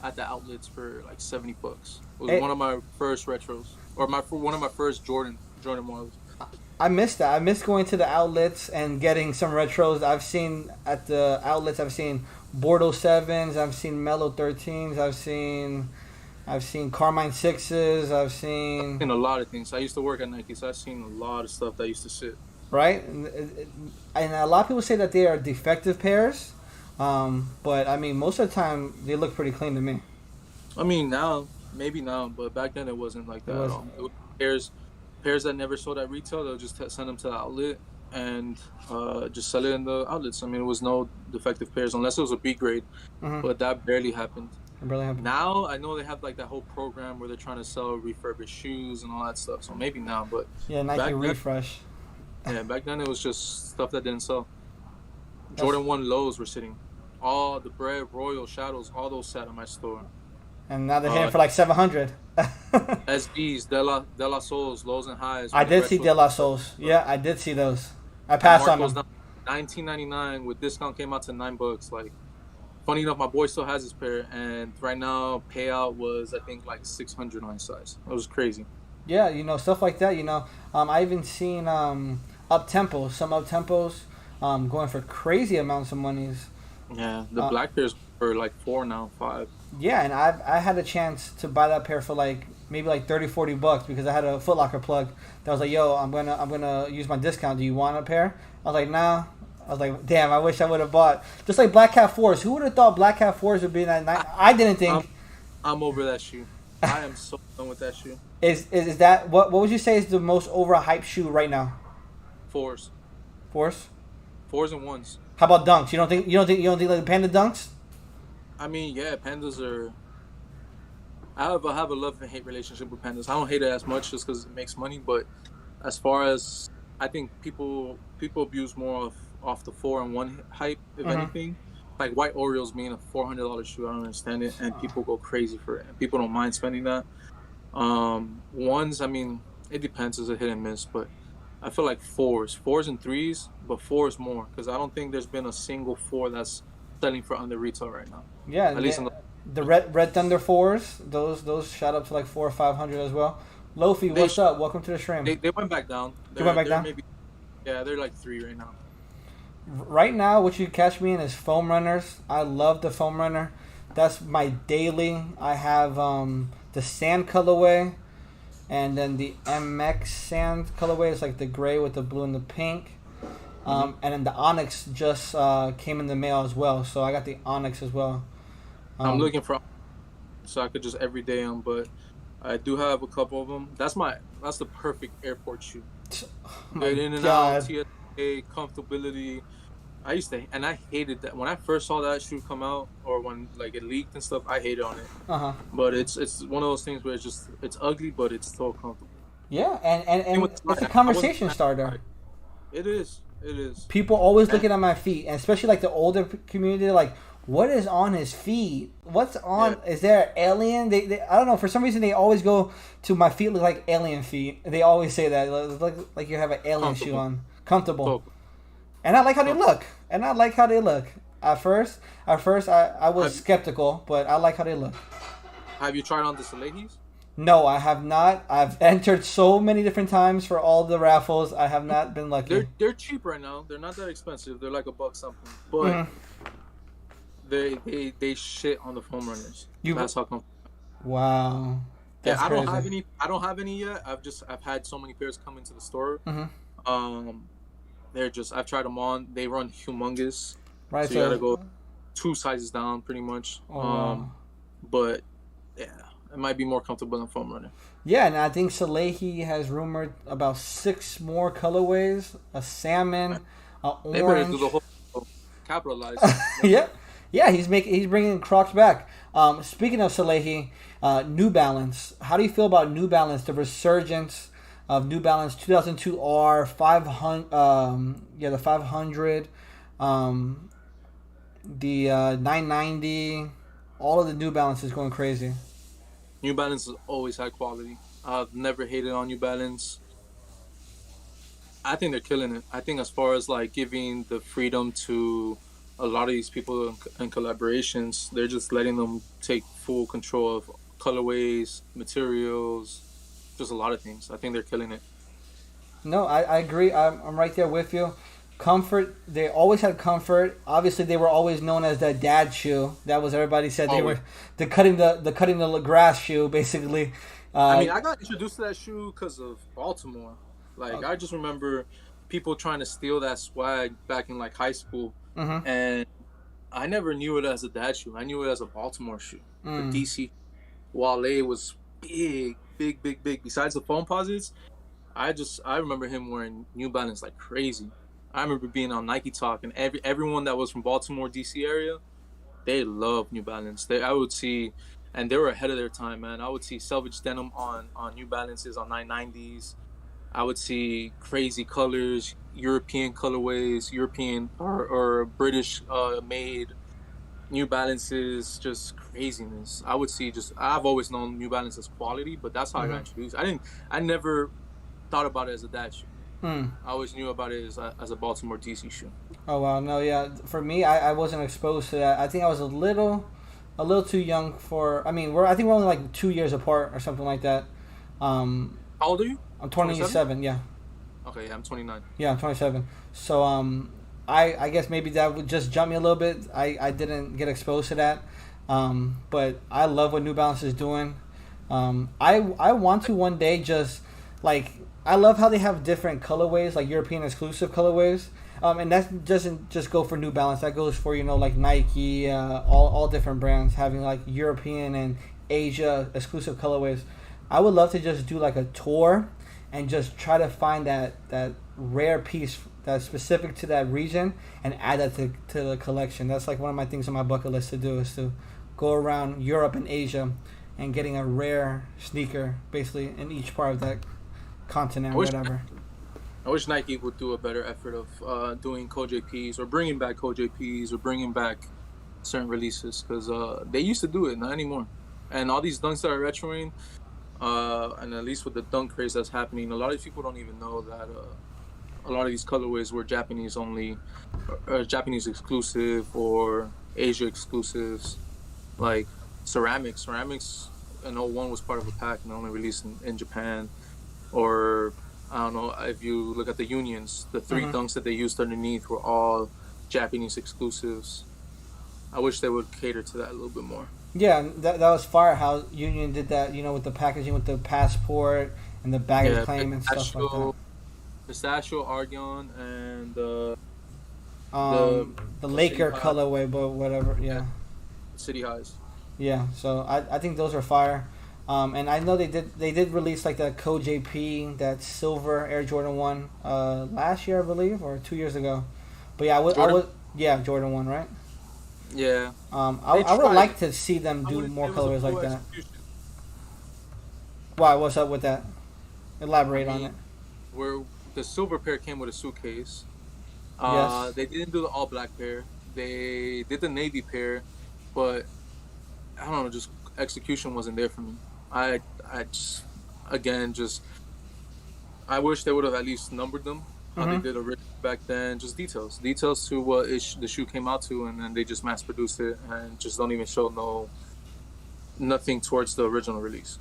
At the outlets for like $70. It was one of my first retros, or one of my first Jordan models. I missed that. I missed going to the outlets and getting some retros. I've seen at the outlets. I've seen Bordeaux 7s. I've seen Mellow 13s. I've seen Carmine 6s. I've seen a lot of things. I used to work at Nike, so I've seen a lot of stuff that used to sit. Right, and a lot of people say that they are defective pairs. But I mean, most of the time they look pretty clean to me. I mean, maybe now, but back then it wasn't like that at all. It was pairs that never sold at retail. They'll just send them to the outlet and just sell it in the outlets. I mean, it was no defective pairs unless it was a B grade, but that barely happened. Now I know they have like that whole program where they're trying to sell refurbished shoes and all that stuff. So maybe now, but yeah, Nike refresh. Back then it was just stuff that didn't sell. Jordan 1 lows were sitting. All the Bread, Royal, Shadows, all those sat in my store. And now they're hitting for like 700. SBs, De La Souls, lows and highs. I did see De La Souls. Yeah, I did see those. I passed on them. $19.99 with discount came out to $9. Like, funny enough, my boy still has his pair, and right now payout was I think like $600 on his size. It was crazy. Yeah, stuff like that. I even seen some up tempos going for crazy amounts of monies. Yeah, the black pairs for like 4 now, 5. Yeah, and I had a chance to buy that pair for like maybe like 30-40 bucks because I had a Foot Locker plug that was like, yo, I'm gonna use my discount. Do you want a pair? I was like, nah. I was like, damn, I wish I would have bought just like Black Cat 4s. Who would have thought Black Cat 4s would be that nice? I didn't think. I'm over that shoe. I am so done with that shoe. Is that what would you say is the most overhyped shoe right now? 4s. 4s? 4s and 1s. How about dunks? You don't think like the Panda dunks? I mean, yeah, pandas are. I have a love and hate relationship with pandas. I don't hate it as much just because it makes money, but as far as I think people abuse more off the 4 and 1 hype, if anything. Like white Orioles being a $400 shoe, I don't understand it, and people go crazy for it. And people don't mind spending that. 1s, I mean, it depends. It's a hit and miss, but I feel like 4s and 3s, but 4s more because I don't think there's been a single 4 that's selling for under retail right now. Yeah, at least the Red Thunder 4s, those shot up to like 400 or 500 as well. Lofi, what's up? Welcome to the stream. They went back down. They went back down. They're like 3 right now. Right now, what you catch me in is foam runners. I love the foam runner. That's my daily. I have the sand colorway, and then the MX sand colorway. It's like the gray with the blue and the pink. And then the Onyx just came in the mail as well, so I got the Onyx as well. I'm looking for, so I could just everyday them, but I do have a couple of them. That's the perfect airport shoe. Oh Get in and out, TSA, comfortability. I hated that when I first saw that shoe come out, or when like it leaked and stuff. I hated on it. But it's one of those things where it's ugly, but it's so comfortable. Yeah, and it's a conversation starter. It is. People always looking at my feet, and especially like the older community, like, what is on his feet? What's on? Yeah. Is there an alien? They I don't know. For some reason, they always go to my feet look like alien feet. They always say that, like you have an alien shoe on, comfortable. And I like how they look. At first, I was skeptical, but I like how they look. Have you tried on the Salehis? No, I have not. I've entered so many different times for all the raffles. I have not been lucky. They're cheap right now. They're not that expensive. They're like $1 something. But they shit on the foam runners. That's how come. Wow. That's crazy. I don't have any yet. I've had so many pairs come into the store. I've tried them on. They run humongous. Right. So you gotta go 2 sizes down pretty much. But yeah, it might be more comfortable than foam runner. Yeah, and I think Salehi has rumored about 6 more colorways: a salmon, a orange. They better do the whole capitalize. Yeah, he's bringing Crocs back. Speaking of Salehi, New Balance. How do you feel about New Balance? The resurgence of New Balance 2002 R 500. The 500. The 990. All of the New Balance is going crazy. New Balance has always had quality. I've never hated on New Balance. I think they're killing it. I think as far as like giving the freedom to a lot of these people in collaborations, they're just letting them take full control of colorways, materials, just a lot of things. I think they're killing it. No, I agree. I'm right there with you. Comfort, they always had comfort. Obviously, they were always known as the dad shoe. That was everybody said they were the cutting the grass shoe, basically. I mean, I got introduced to that shoe because of Baltimore. Like, I just remember people trying to steal that swag back in like high school, and I never knew it as a dad shoe. I knew it as a Baltimore shoe. The DC Wale was big. Besides the foam posits, I remember him wearing New Balance like crazy. I remember being on Nike Talk, and everyone that was from Baltimore, DC area, they loved New Balance. I would see, and they were ahead of their time, man. I would see selvage denim on New Balances, on 990s. I would see crazy colors, European colorways, European or British made New Balances, just craziness. I would see I've always known New Balance as quality, but that's how I got introduced. I never thought about it as a dad shoe. I always knew about it as a Baltimore DC shoe. Oh wow, no, yeah. For me, I wasn't exposed to that. I think I was a little too young for. I mean, I think we're only like 2 years apart or something like that. How old are you? I'm 27. Yeah. Okay, yeah, I'm 29. Yeah, I'm 27. So I guess maybe that would just jump me a little bit. I didn't get exposed to that. But I love what New Balance is doing. I want to one day just like I love how they have different colorways, like European exclusive colorways. And that doesn't just go for New Balance. That goes for like Nike, all different brands having like European and Asia exclusive colorways. I would love to just do like a tour and just try to find that rare piece that's specific to that region and add that to the collection. That's like one of my things on my bucket list to do is to go around Europe and Asia and getting a rare sneaker basically in each part of that continent or whatever. I wish Nike would do a better effort of doing co-JPs or bringing back co-JPs or bringing back certain releases because they used to do it, not anymore. And all these dunks that are retroing, and at least with the dunk craze that's happening, a lot of people don't even know that a lot of these colorways were Japanese only, or Japanese exclusive or Asia exclusives. Like ceramics in '01 was part of a pack and only released in Japan. Or I don't know, if you look at the Unions, the three dunks that they used underneath were all Japanese exclusives. I wish they would cater to that a little bit more. Yeah, that was fire how Union did that, with the packaging with the passport and the baggage claim and stuff like that. Pistachio, Argon, and the Laker colorway, but whatever, yeah. City Highs. Yeah, so I think those are fire. And I know they did release like the Code JP, that silver Air Jordan 1 last year, I believe, or 2 years ago. But yeah, Jordan 1, right? Yeah. I would like to see them do more colorways like that. Why? What's up with that? Elaborate on it. Where the silver pair came with a suitcase. Yes. They didn't do the all black pair. They did the navy pair, but I don't know, just execution wasn't there for me. I wish they would have at least numbered them how they did originally back then. Just details to what the shoe came out to, and then they just mass produced it and just don't even show nothing towards the original release.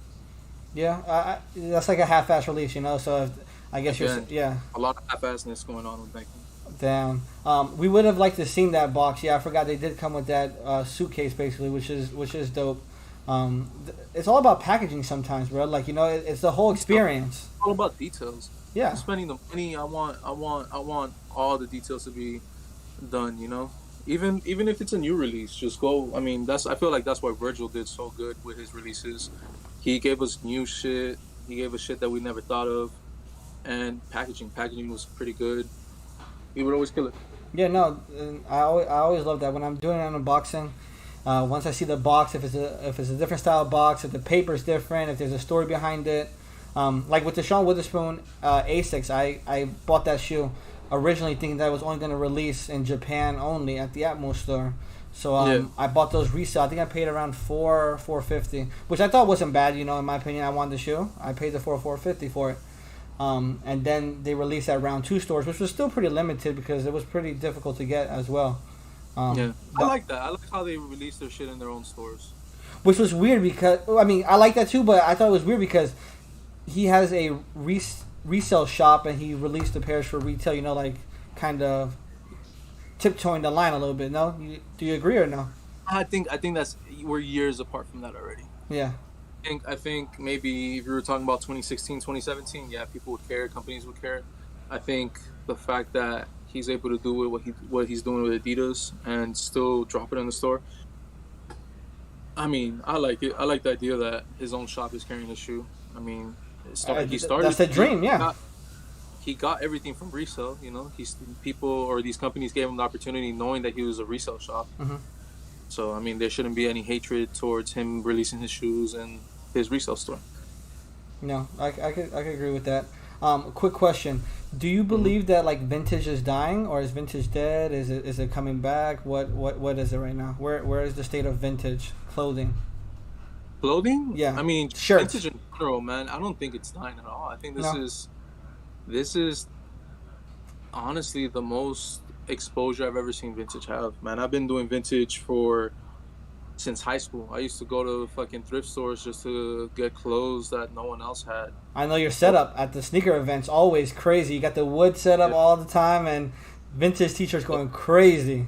Yeah, that's like a half-ass release, So I guess Again, you're a lot of half-assness going on with Nike. Damn. We would have liked to seen that box. Yeah, I forgot they did come with that suitcase basically, which is dope. It's all about packaging sometimes, bro. Like it's the whole experience. It's all about details. Yeah. I'm spending the money. I want all the details to be done. Even if it's a new release, just go. I mean, I feel like that's why Virgil did so good with his releases. He gave us new shit. He gave us shit that we never thought of, and packaging was pretty good. He would always kill it. Yeah, no, I always love that when I'm doing an unboxing. Once I see the box, if it's a different style of box, if the paper's different, if there's a story behind it, like with the Sean Witherspoon Asics, I bought that shoe originally thinking that it was only going to release in Japan only at the Atmos store. So I bought those resale. I think I paid around $450, which I thought wasn't bad. In my opinion, I wanted the shoe. I paid the $450 for it. And then they released at round 2 stores, which was still pretty limited because it was pretty difficult to get as well. I like that. I like how they release their shit in their own stores. Which was weird because, I like that too, but I thought it was weird because he has a resale shop and he released the pairs for retail, like kind of tiptoeing the line a little bit, no? Do you agree or no? I think we're years apart from that already. Yeah. I think maybe if you were talking about 2016, 2017, people would care, companies would care. I think the fact that he's able to do what he's doing with Adidas and still drop it in the store. I mean, I like it. I like the idea that his own shop is carrying his shoe. I mean, he started. That's the dream, yeah. He got everything from resale. These companies gave him the opportunity, knowing that he was a resale shop. Mm-hmm. So I mean, there shouldn't be any hatred towards him releasing his shoes in his resale store. No, I could agree with that. Quick question: do you believe that like vintage is dying, or is vintage dead? Is it coming back? What is it right now? Where is the state of vintage clothing? Clothing? Yeah. I mean, shirts. Vintage in general, man. I don't think it's dying at all. I think this is honestly the most exposure I've ever seen vintage have. Man, I've been doing vintage since high school. I used to go to fucking thrift stores just to get clothes that no one else had. I know your setup at the sneaker events always crazy. You got the wood set up all the time, and Vintage t-shirts going crazy.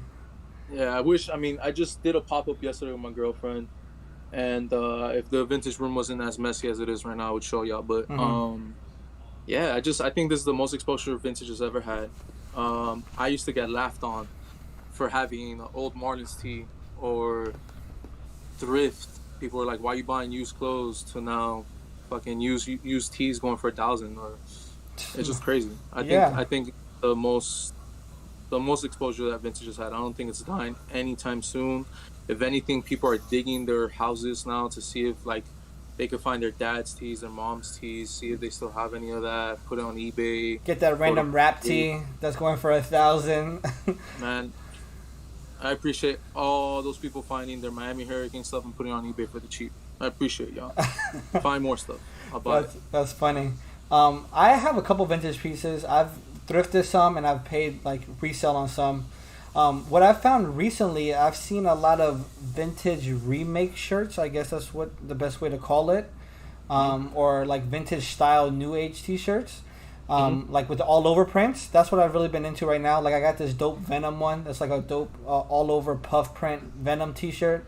Yeah, I wish. I mean, I just did a pop up yesterday with my girlfriend, and if the vintage room wasn't as messy as it is right now, I would show y'all. But Mm-hmm. yeah, I think this is the most exposure vintage has ever had. I used to get laughed on for having an old Marlins tee or thrift. People are like, "Why are you buying used clothes?" To now, fucking used tees going for 1,000, or it's just crazy. Yeah. I think the most exposure that vintage has had. I don't think it's dying anytime soon. If anything, people are digging their houses now to see if like they could find their dad's tees, their mom's tees, see if they still have any of that. Put it on eBay. Get that random rap tee that's going for 1,000. Man, I appreciate all those people finding their Miami Hurricane stuff and putting it on eBay for the cheap. I appreciate y'all. Find more stuff. I'll buy it. That's funny. I have a couple vintage pieces. I've thrifted some and I've paid like resale on some. What I've found recently, I've seen a lot of vintage remake shirts. I guess that's what the best way to call it. Or like vintage style new age t-shirts. Like with the all over prints. That's what I've really been into right now. Like I got this dope Venom one. That's like a dope all over puff print Venom t-shirt.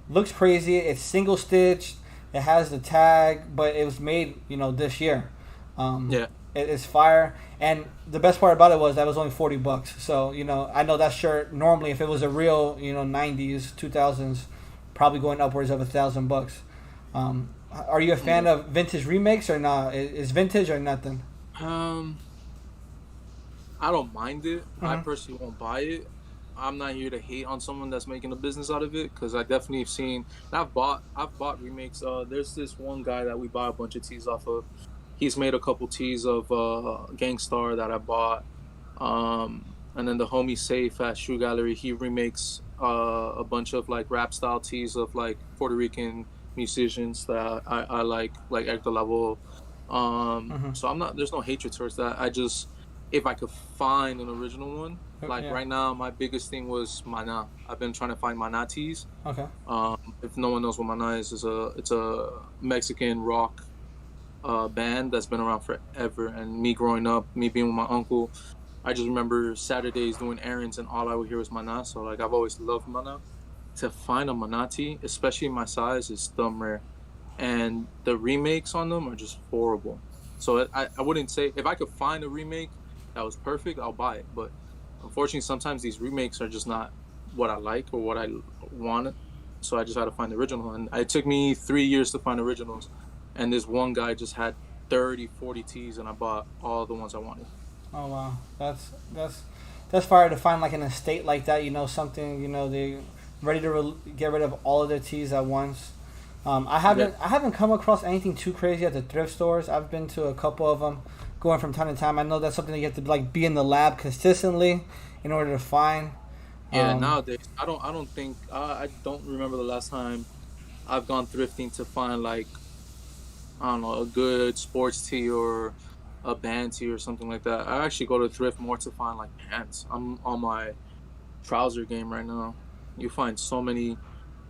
Looks crazy. It's single stitched. It has the tag, but it was made, this year. It's fire. And the best part about it was that was only $40. So, I know that shirt normally, if it was a real, 90s, 2000s, probably going upwards of $1,000. Are you a fan of vintage remakes or not? Is vintage or nothing? I don't mind it. I personally won't buy it. I'm not here to hate on someone that's making a business out of it, because I definitely have seen. I've bought remakes. There's this one guy that we buy a bunch of tees off of. He's made a couple tees of Gangstar that I bought, and then the homie Safe at Shoe Gallery, he remakes a bunch of like rap style tees of like Puerto Rican musicians that I like Hector Lavoe. So I'm not. There's no hatred towards that. I just, if I could find an original one, right now, my biggest thing was Mana. I've been trying to find Mana tees. Okay. If no one knows what Mana is, it's a Mexican rock band that's been around forever. And me growing up, me being with my uncle, I just remember Saturdays doing errands and all I would hear was Mana. So like I've always loved Mana. To find a Mana tee, especially my size, is dumb rare. And the remakes on them are just horrible. So I wouldn't say, if I could find a remake that was perfect, I'll buy it. But unfortunately, sometimes these remakes are just not what I like or what I wanted. So I just had to find the original. And it took me 3 years to find originals. And this one guy just had 30, 40 tees, and I bought all the ones I wanted. Oh, wow. That's fire to find like an estate like that, something, they ready to get rid of all of their tees at once. I haven't come across anything too crazy at the thrift stores. I've been to a couple of them, going from time to time. I know that's something that you have to like be in the lab consistently in order to find. Yeah, nowadays I don't think I don't remember the last time I've gone thrifting to find like, I don't know, a good sports tee or a band tee or something like that. I actually go to thrift more to find like pants. I'm on my trouser game right now. You find so many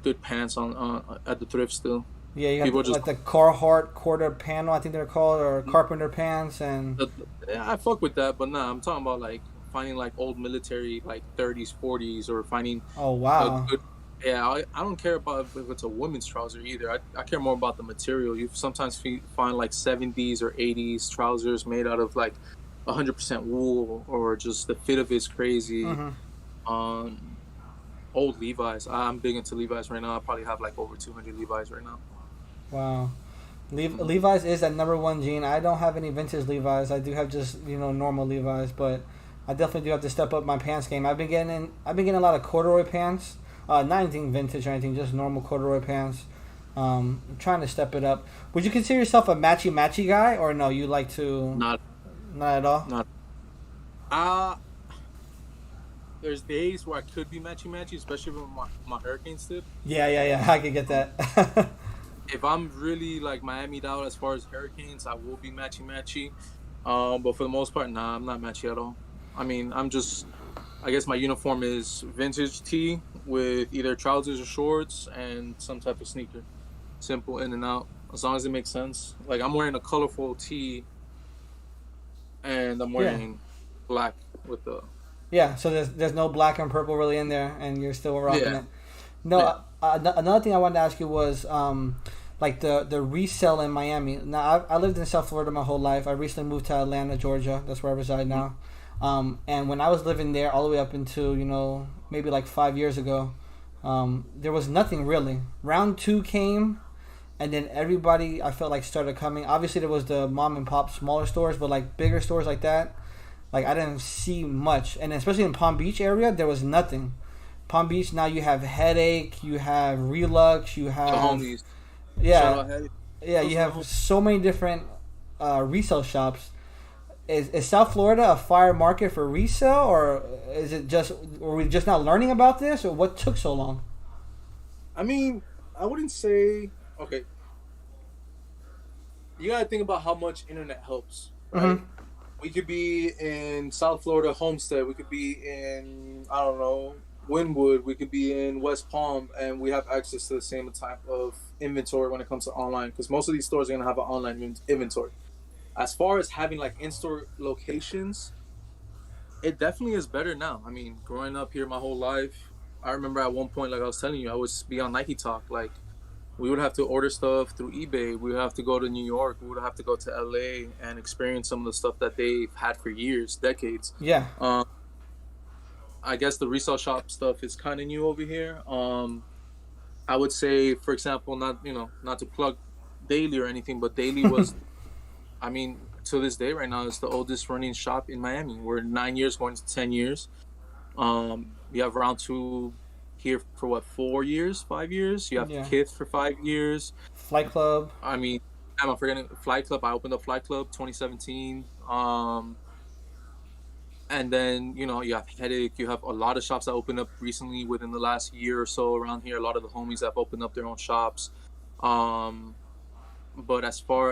good pants on at the thrift still. Yeah, you got like the Carhartt quarter panel, I think they're called, or Carpenter pants, and yeah, I fuck with that, but nah, I'm talking about like finding like old military, like 30s, 40s, or finding. Oh wow. A good, yeah, I don't care about if it's a women's trouser either. I care more about the material. You sometimes find like 70s or 80s trousers made out of like 100% wool, or just the fit of it's crazy. Old Levi's. I'm big into Levi's right now. I probably have like over 200 Levi's right now. Wow. Levi's is at number one, Gene. I don't have any vintage Levi's. I do have just, normal Levi's, but I definitely do have to step up my pants game. I've been getting a lot of corduroy pants. Not anything vintage or anything, just normal corduroy pants. I'm trying to step it up. Would you consider yourself a matchy guy, or no, you like to Not at all? Not there's days where I could be matchy, especially with my Hurricane tip. Yeah. I can get that. If I'm really like Miami'd out as far as Hurricanes, I will be matchy. But for the most part, nah, I'm not matchy at all. I mean, I guess my uniform is vintage tee with either trousers or shorts and some type of sneaker. Simple in and out, as long as it makes sense. Like I'm wearing a colorful tee, and I'm wearing black with the Yeah, so there's no black and purple really in there, and you're still rocking Yeah. it. No, Yeah. another thing I wanted to ask you was like the resale in Miami. Now I lived in South Florida my whole life. I recently moved to Atlanta, Georgia. That's where I reside now. And when I was living there, all the way up until maybe like 5 years ago, there was nothing really. Round two came, and then everybody I felt like started coming. Obviously, there was the mom and pop smaller stores, but like bigger stores like that, like I didn't see much. And especially in Palm Beach area, there was nothing. Palm Beach now you have Headache, you have Relux, you The have homies. Shout yeah, out Headache. yeah, you have so many different resale shops. Is South Florida a fire market for resale, or is it just were we just not learning about this, or what took so long? I mean, I wouldn't say okay. You gotta think about how much internet helps, right? Mm-hmm. We could be in South Florida, Homestead. We could be in I don't know Wynwood. We could be in West Palm, and we have access to the same type of inventory when it comes to online. Because most of these stores are gonna have an online inventory. As far as having like in-store locations, it definitely is better now. I mean, growing up here my whole life, I remember at one point, like I was telling you, I would be on Nike Talk. Like we would have to order stuff through eBay. We would have to go to New York. We would have to go to LA and experience some of the stuff that they've had for years, decades. Yeah. I guess the resale shop stuff is kind of new over here. I would say, for example, not to plug Daily or anything, but Daily was, I mean, to this day right now, it's the oldest running shop in Miami. We're 9 years, going to 10 years. We have Round 2 here for what, 4 years, 5 years? You have Kith for 5 years. Flight Club. I mean, I'm forgetting Flight Club. I opened up Flight Club 2017. And then, you have Headache. You have a lot of shops that opened up recently within the last year or so around here. A lot of the homies have opened up their own shops. But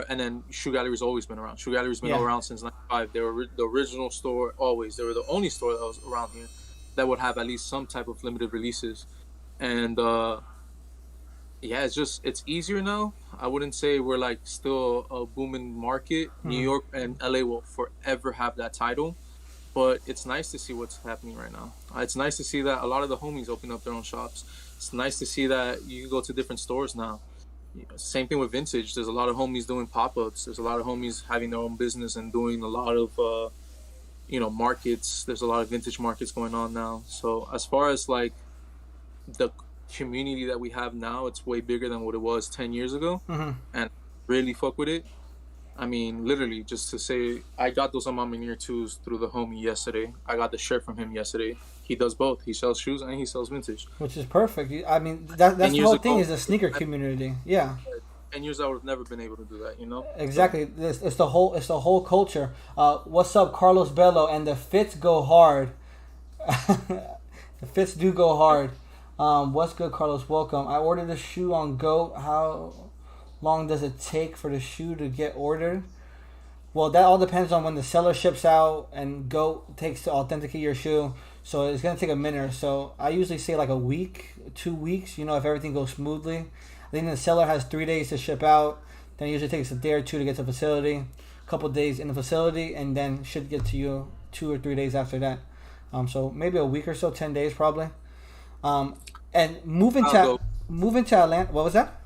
and then Shoe Gallery's always been around. Shoe Gallery's been around since '95. They were the original store always. They were the only store that was around here that would have at least some type of limited releases. And it's easier now. I wouldn't say we're like still a booming market. New York and LA will forever have that title. But it's nice to see what's happening right now. It's nice to see that a lot of the homies open up their own shops. It's nice to see that you can go to different stores now. Same thing with vintage. There's a lot of homies doing pop-ups. There's a lot of homies having their own business and doing a lot of, markets. There's a lot of vintage markets going on now. So as far as like the community that we have now, it's way bigger than what it was 10 years ago. And really fuck with it. I mean, literally, just to say, I got those on my Minier 2s through the homie yesterday. I got the shirt from him yesterday. He does both. He sells shoes and he sells vintage. Which is perfect. I mean, that's the whole thing is the sneaker community. Yeah. 10 years I would have never been able to do that, Exactly. It's the whole culture. What's up, Carlos Bello? And the fits go hard. The fits do go hard. What's good, Carlos? Welcome. I ordered a shoe on Goat. How long does it take for the shoe to get ordered? Well, that all depends on when the seller ships out and Goat takes to authenticate your shoe. So it's going to take a minute or so. I usually say like a week, 2 weeks, if everything goes smoothly. I think the seller has 3 days to ship out. Then it usually takes a day or two to get to the facility. A couple of days in the facility, and then should get to you 2 or 3 days after that. So maybe a week or so, 10 days probably. And moving to Atlanta. What was that?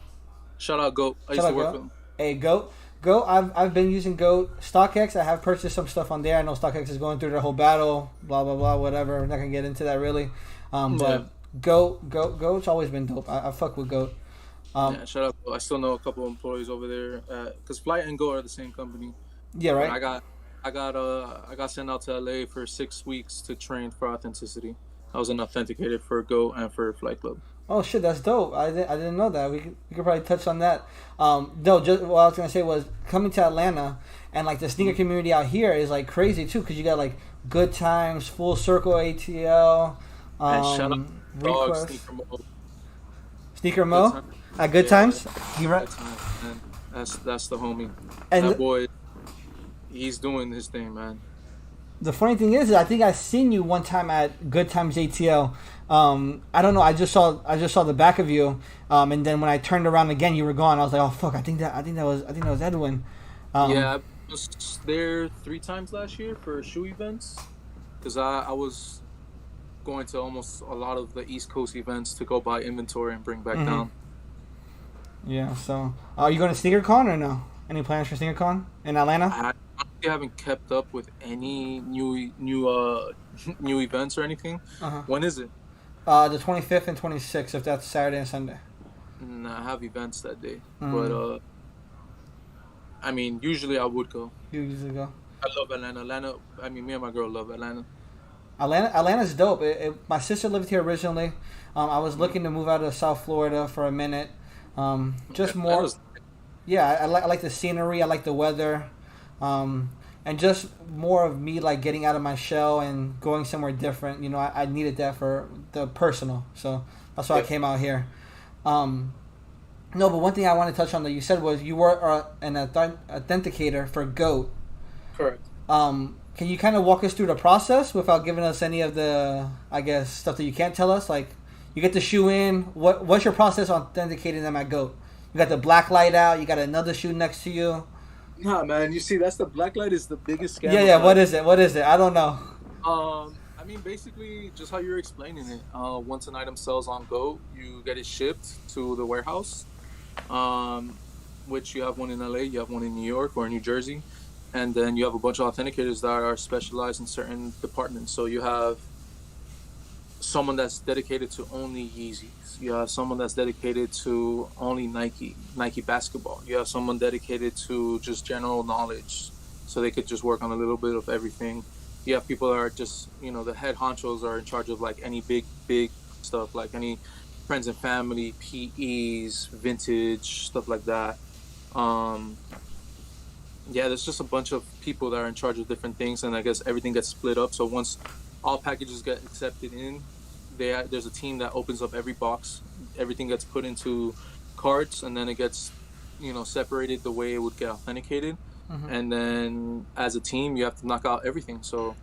Shout out Goat. I used to work with him. Hey, Goat. I've been using Goat. StockX, I have purchased some stuff on there. I know StockX is going through their whole battle, blah, blah, blah, whatever. We're not going to get into that really. But Goat's always been dope. I fuck with Goat. Shout out Goat. I still know a couple of employees over there. Because Flight and Goat are the same company. Yeah, right. I got sent out to LA for 6 weeks to train for authenticity. I was an authenticator for Goat and for Flight Club. Oh shit, that's dope. I didn't know that. We could probably touch on that. No, just what I was gonna say was coming to Atlanta and like the sneaker community out here is like crazy too, because you got like Good Times, Full Circle ATL, shout out Request, Sneaker Mo. At Good Times. You right? That's the homie. And that boy, he's doing his thing, man. The funny thing is I think I seen you one time at Good Times ATL. I don't know. I just saw the back of you, and then when I turned around again, you were gone. I was like, oh fuck! I think that was Edwin. Yeah, I was there 3 times last year for shoe events, because I was going to almost a lot of the East Coast events to go buy inventory and bring back Mm-hmm. down. Yeah. So, are you going to SneakerCon or no? Any plans for SneakerCon in Atlanta? I honestly haven't kept up with any new new events or anything. Uh-huh. When is it? The 25th and 26th, if that's Saturday and Sunday. I have events that day, but Mm. I mean, usually I would go. You usually go. I love Atlanta. I mean, me and my girl love Atlanta. Atlanta's dope. My sister lived here originally. I was looking to move out of South Florida for a minute. Just more. Atlanta's, Yeah, I like the scenery. I like the weather, and just more of me like getting out of my shell and going somewhere different. You know, I needed that for the personal, so that's why I came out here. No, but one thing I want to touch on that you said was you were an authenticator for GOAT. correct. Can you kind of walk us through the process without giving us any of the, I guess, stuff that you can't tell us? Like, you get the shoe in. What's your process on authenticating them at GOAT? You got the black light out. You got another shoe next to you. Nah, man. You see, that's the black light is the biggest scam. Yeah. What is it? What is it? I don't know. I mean, basically, just how you're explaining it. Once an item sells on Go, you get it shipped to the warehouse, which you have one in LA, you have one in New York or New Jersey, and then you have a bunch of authenticators that are specialized in certain departments. So you have someone that's dedicated to only Yeezys. You have someone that's dedicated to only Nike basketball. You have someone dedicated to just general knowledge, so they could just work on a little bit of everything. You have people that are just, the head honchos are in charge of like any big stuff, like any friends and family, PEs, vintage, stuff like that. There's just a bunch of people that are in charge of different things, and I guess everything gets split up. So once all packages get accepted in, there's a team that opens up every box. Everything gets put into carts, and then it gets, separated the way it would get authenticated. Mm-hmm. And then as a team, you have to knock out everything. So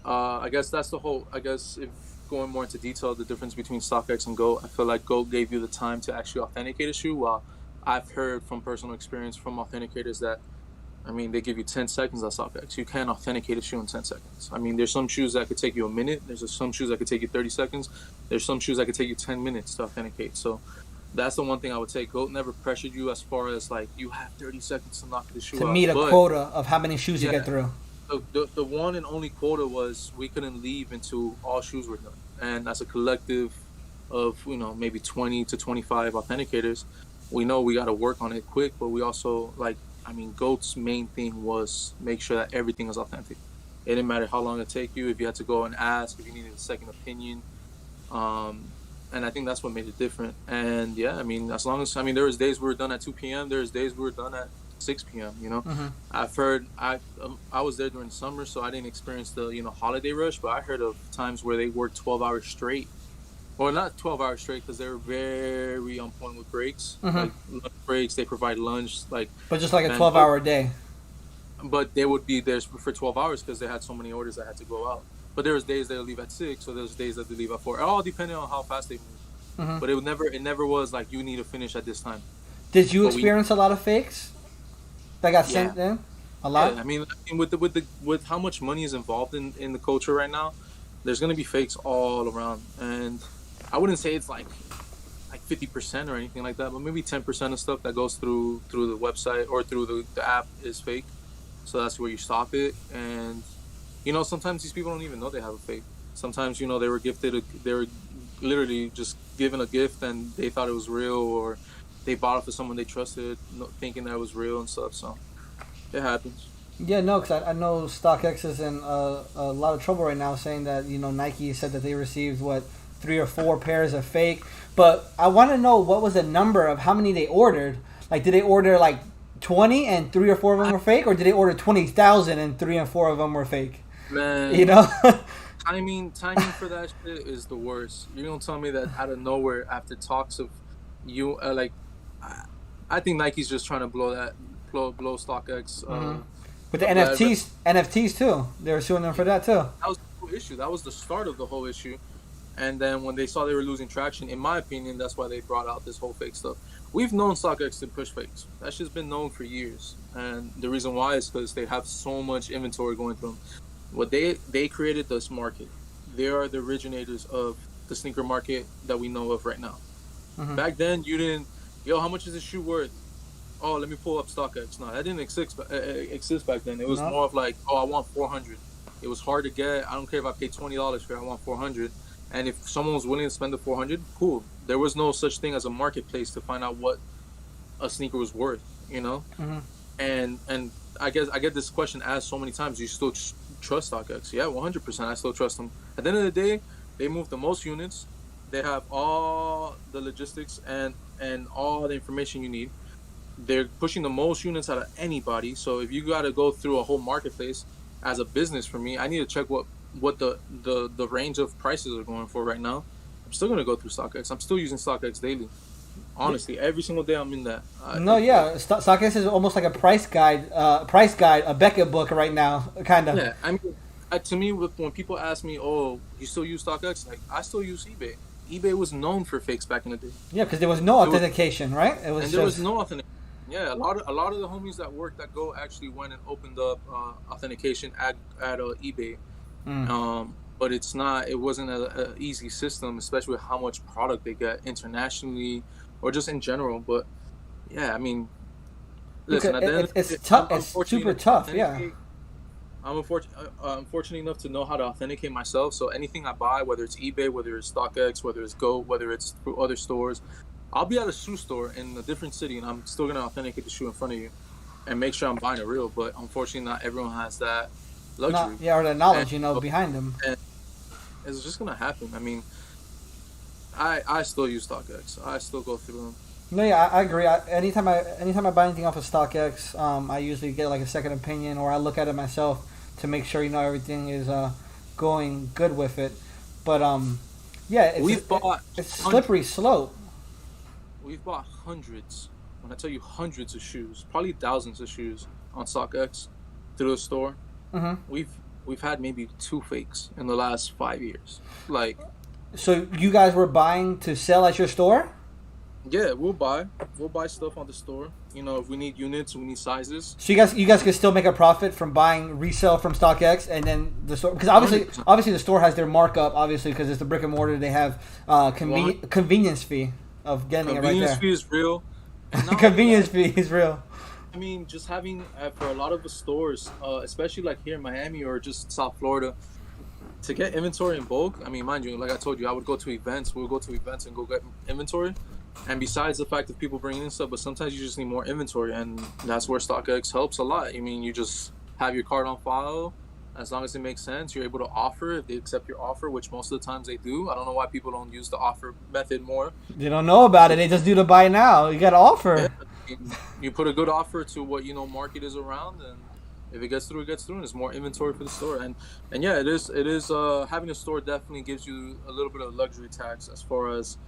I guess that's the whole, if going more into detail, the difference between StockX and Go, I feel like Go gave you the time to actually authenticate a shoe, while I've heard from personal experience from authenticators that, they give you 10 seconds on StockX. You can't authenticate a shoe in 10 seconds. There's some shoes that could take you a minute. There's some shoes that could take you 30 seconds. There's some shoes that could take you 10 minutes to authenticate. So that's the one thing I would say. GOAT never pressured you as far as like you have 30 seconds to knock the shoe out. To meet a quota of how many shoes you get through. The one and only quota was we couldn't leave until all shoes were done. And as a collective of, maybe 20 to 25 authenticators, we know we got to work on it quick, but we also GOAT's main thing was make sure that everything is authentic. It didn't matter how long it take you, if you had to go and ask, if you needed a second opinion. And I think that's what made it different. And as long as, there was days we were done at 2 p.m., there was days we were done at 6 p.m., Mm-hmm. I've heard, I was there during the summer, so I didn't experience the, holiday rush, but I heard of times where they worked 12 hours straight. Well, not 12 hours straight, because they're very on point with breaks. Mm-hmm. Like lunch breaks, they provide lunch, But just like a 12-hour day. But they would be there for 12 hours because they had so many orders that had to go out. But there was days they'll leave at 6, so there's days that they leave at 4. All depending on how fast they move. Mm-hmm. But it never was like you need to finish at this time. Did you experience a lot of fakes that got sent in? A lot. Yeah, with how much money is involved in the culture right now, there's gonna be fakes all around, and I wouldn't say it's like 50% or anything like that, but maybe 10% of stuff that goes through the website or through the app is fake. So that's where you stop it. And sometimes these people don't even know they have a fake. Sometimes they were they were literally just given a gift and they thought it was real, or they bought it for someone they trusted, thinking that it was real and stuff. So it happens. Yeah, no, because I know StockX is in a lot of trouble right now, saying that Nike said that they received 3 or 4 pairs of fake. But I want to know what was the number of how many they ordered. Like, did they order 20 and 3 or 4 of them were fake, or did they order 20,000 and 3 and 4 of them were fake? Man, timing for that shit is the worst. You're gonna tell me that out of nowhere after talks of you I think Nike's just trying to blow StockX. Mm-hmm. With the NFTs too. They were suing them for that too. That was the whole issue. That was the start of the whole issue. And then when they saw they were losing traction, in my opinion, that's why they brought out this whole fake stuff. We've known StockX to push fakes. That's just been known for years. And the reason why is because they have so much inventory going through them. What they created this market. they are the originators of the sneaker market that we know of right now. Back then, you didn't, yo, how much is this shoe worth? Oh, let me pull up StockX. No, that didn't exist back then. It was more of like, oh, I want 400. It was hard to get. I don't care if I pay $20 for it. I want 400. And if someone was willing to spend the 400, cool. There was no such thing as a marketplace to find out what a sneaker was worth, you know? And I guess I get this question asked so many times. Do you still trust StockX? Yeah, 100%. I still trust them. At the end of the day, they move the most units. They have all the logistics and all the information you need. They're pushing the most units out of anybody. So if you got to go through a whole marketplace as a business, for me, I need to check what the range of prices are going for right now. I'm still going to go through StockX. I'm still using StockX daily. Honestly, every single day I'm in that. StockX is almost like a price guide, a Beckett book right now, kind of. Yeah, I mean, to me, when people ask me, "Oh, you still use StockX?" Like, I still use eBay. eBay was known for fakes back in the day. Yeah, because there was no authentication, right? There was no authentication. Yeah, a lot of the homies that work that go actually went and opened up authentication at eBay. But it wasn't a easy system, especially with how much product they get internationally or just in general. But yeah, I mean, listen, it's tough. It's super tough. Yeah. I'm fortunate enough to know how to authenticate myself. So anything I buy, whether it's eBay, whether it's StockX, whether it's Go, whether it's through other stores, I'll be at a shoe store in a different city, and I'm still gonna authenticate the shoe in front of you and make sure I'm buying it real. But unfortunately, not everyone has that luxury. Or the knowledge, behind them. And it's just gonna happen. I mean, I still use StockX. I still go through them. No, yeah, I agree. Anytime I buy anything off of StockX, I usually get like a second opinion, or I look at it myself to make sure everything is going good with it. But yeah, it's slippery slope. We've bought hundreds. When I tell you hundreds of shoes, probably thousands of shoes on StockX through the store. We've had maybe 2 fakes in the last 5 years. Like, so you guys were buying to sell at your store? Yeah, we'll buy stuff on the store. If we need units, we need sizes. So you guys can still make a profit from buying resale from StockX, and then the store, because obviously the store has their markup, obviously, because it's the brick and mortar. They have convenience fee of getting it right there. Convenience fee is real. Convenience fee is real. I mean, just having for a lot of the stores, especially like here in Miami or just South Florida, to get inventory in bulk. I mean, mind you, like I told you, I would go to events. We'll go to events and go get inventory. And besides the fact of people bringing in stuff, but sometimes you just need more inventory, and that's where StockX helps a lot. I mean, you just have your card on file. As long as it makes sense, you're able to offer if they accept your offer, which most of the times they do. I don't know why people don't use the offer method more. They don't know about it. They just do the buy now. You got to offer. Yeah, you put a good offer to what market is around, and if it gets through, and there's more inventory for the store. And yeah, it is having a store definitely gives you a little bit of luxury tax as far as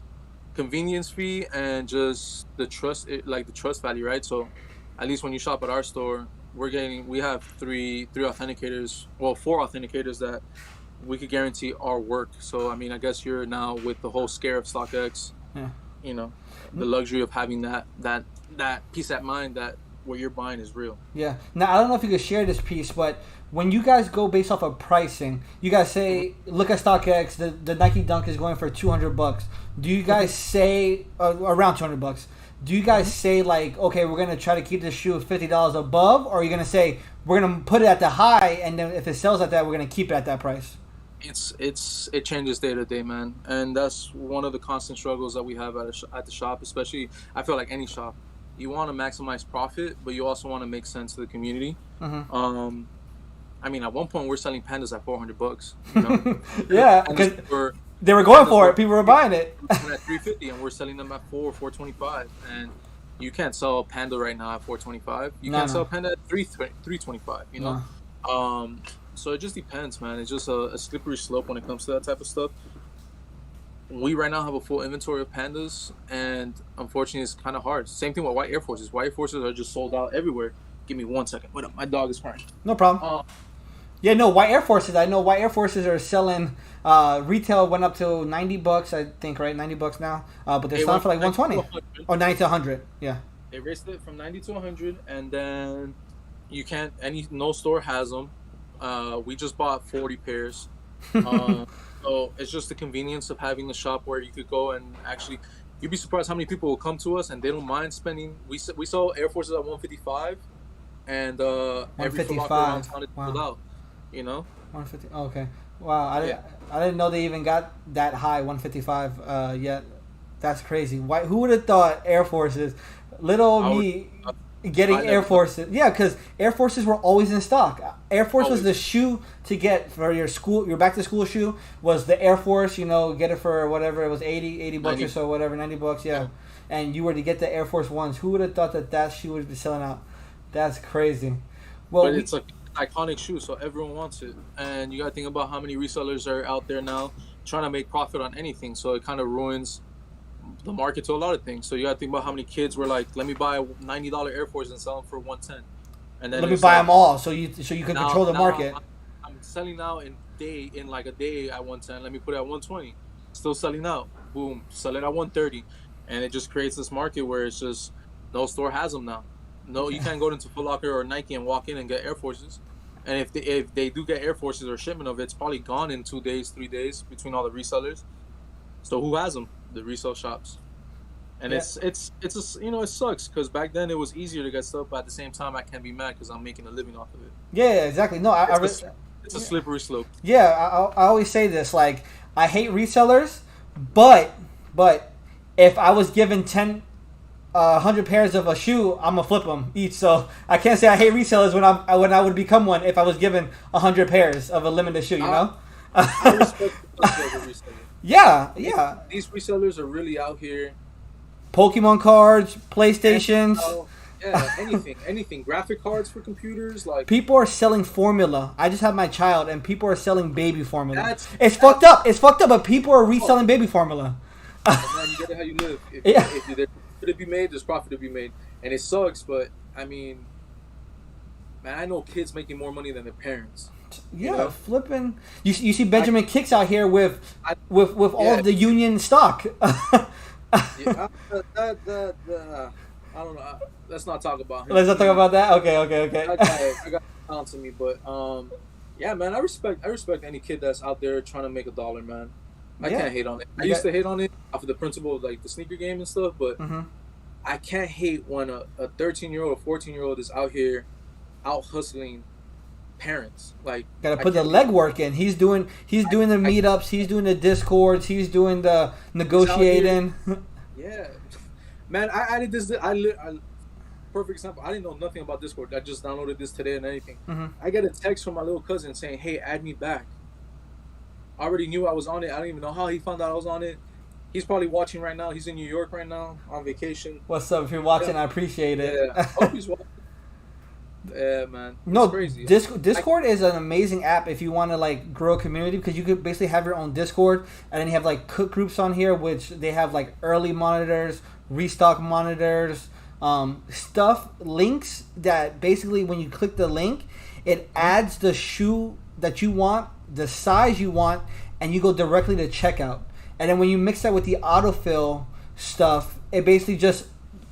convenience fee and just the trust, the trust value, right? So at least when you shop at our store, we have 4 authenticators that we could guarantee our work. So I mean, I guess you're now with the whole scare of StockX, the luxury of having that peace of mind that what you're buying is real. Yeah. Now I don't know if you could share this piece, but when you guys go based off of pricing, you guys say, look at StockX, the Nike Dunk is going for $200. Do you guys say around $200? Do you guys say like, okay, we're gonna try to keep this shoe $50 above, or are you gonna say we're gonna put it at the high, and then if it sells at that, we're gonna keep it at that price? It changes day to day, man, and that's one of the constant struggles that we have at the shop. Especially, I feel like any shop, you want to maximize profit, but you also want to make sense to the community. I mean, at one point we're selling pandas at $400. Yeah, because they were going for it. People were buying it at $350, and we're selling them at $425. And you can't sell a panda right now at $425. You can't sell a panda at $325. So it just depends, man. It's just a slippery slope when it comes to that type of stuff. We right now have a full inventory of pandas, and unfortunately, it's kind of hard. Same thing with white Air Forces. White Air Forces are just sold out everywhere. Give me 1 second. Wait up, my dog is crying. No problem. White Air Forces. I know White Air Forces are selling. Retail went up to $90, I think, right? $90 now. But they're selling for like $120 or $90 to $100. Yeah. They raised it from $90 to $100, and then you can't. No store has them. We just bought 40 pairs. So it's just the convenience of having a shop where you could go and actually. You'd be surprised how many people will come to us and they don't mind spending. We saw Air Forces at 155, and every Foot Locker around town is sold out. You know. 150. Okay. Wow. I didn't know they even got that high 155 yet. That's crazy. Why? Who would have thought Air Forces? Little me. Getting Air Forces. Yeah, because Air Forces were always in stock. Air Force was the shoe to get for your school. Your back to school shoe was the Air Force. You know, get it for whatever it was, 80 bucks 90. Or so, whatever, $90. Yeah. And you were to get the Air Force Ones. Who would have thought that shoe would be selling out? That's crazy. Well, but it's an iconic shoe, so everyone wants it. And you got to think about how many resellers are out there now trying to make profit on anything. So it kind of ruins the market to a lot of things. So you got to think about how many kids were like, let me buy a $90 Air Force and sell them for $110. And then let me buy them all so you can control the market. I'm selling now in like a day at 110. Let me put it at 120. Still selling out. Boom, sell it at 130. And it just creates this market where it's just no store has them now. No, you can't go into Foot Locker or Nike and walk in and get Air Forces. And if they do get Air Forces or shipment of it, it's probably gone in 2 days, 3 days between all the resellers. So who has them? The resale shops. And it's just, you know, it sucks because back then it was easier to get stuff, but at the same time I can't be mad because I'm making a living off of it. Yeah, exactly. No, it's a slippery slope. Yeah, I always say this, like, I hate resellers, but if I was given 100 pairs of a shoe, I'm gonna flip them each. So I can't say I hate resellers when I would become one if I was given 100 pairs of a limited shoe. You know. I respect the resellers. Yeah. These resellers are really out here. Pokemon cards, PlayStations. Anything. Graphic cards for computers. Like people are selling formula. I just have my child, and people are selling baby formula. It's fucked up. It's fucked up, but people are reselling baby formula. Man, you get it how you live. If there's profit to be made, there's profit to be made, and it sucks. But I mean, man, I know kids making more money than their parents. Yeah, you know? Flipping. You see Benjamin Kicks out here with all of the Union stock. I don't know. Let's not talk about him. Let's not talk about that. Okay. I got talent to me, but yeah, man, I respect any kid that's out there trying to make $1, man. I can't hate on it. I used to hate on it off of the principle of like the sneaker game and stuff, but I can't hate when a 13-year-old or 14-year-old is out here out hustling parents. Like, gotta put the legwork in. He's doing the meetups, he's doing the Discords, he's doing the negotiating. Yeah, man, I added this. Perfect example. I didn't know nothing about Discord. I just downloaded this today and anything. I get a text from my little cousin saying, "Hey, add me back." I already knew I was on it. I don't even know how he found out I was on it. He's probably watching right now. He's in New York right now on vacation. What's up? If you're watching, I appreciate it. Yeah, I hope he's watching. Yeah, man. It's crazy. Discord is an amazing app if you want to like grow a community, because you could basically have your own Discord, and then you have like cook groups on here, which they have like early monitors, restock monitors, links that basically when you click the link, it adds the shoe that you want, the size you want, and you go directly to checkout. And then when you mix that with the autofill stuff, it basically just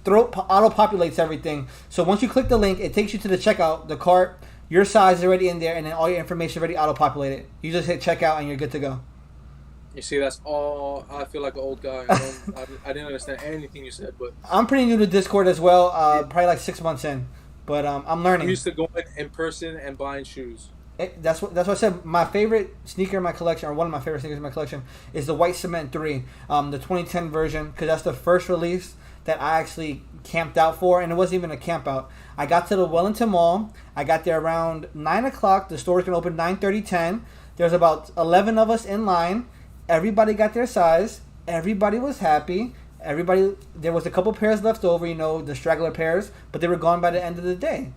auto-populates everything. So once you click the link, it takes you to the checkout, the cart, your size is already in there, and then all your information is already auto-populated. You just hit checkout and you're good to go. You see, that's all. I feel like an old guy. I didn't understand anything you said, but I'm pretty new to Discord as well. Probably like 6 months in, but I'm learning. I'm used to going in person and buying shoes. That's what I said. My favorite sneaker in my collection, or one of my favorite sneakers in my collection, is the White Cement 3, the 2010 version, because that's the first release that I actually camped out for, and it wasn't even a camp out. I got to the Wellington Mall. I got there around 9 o'clock. The store can open 9:30, 10. There's about 11 of us in line. Everybody got their size. Everybody was happy. There was a couple pairs left over, the straggler pairs, but they were gone by the end of the day.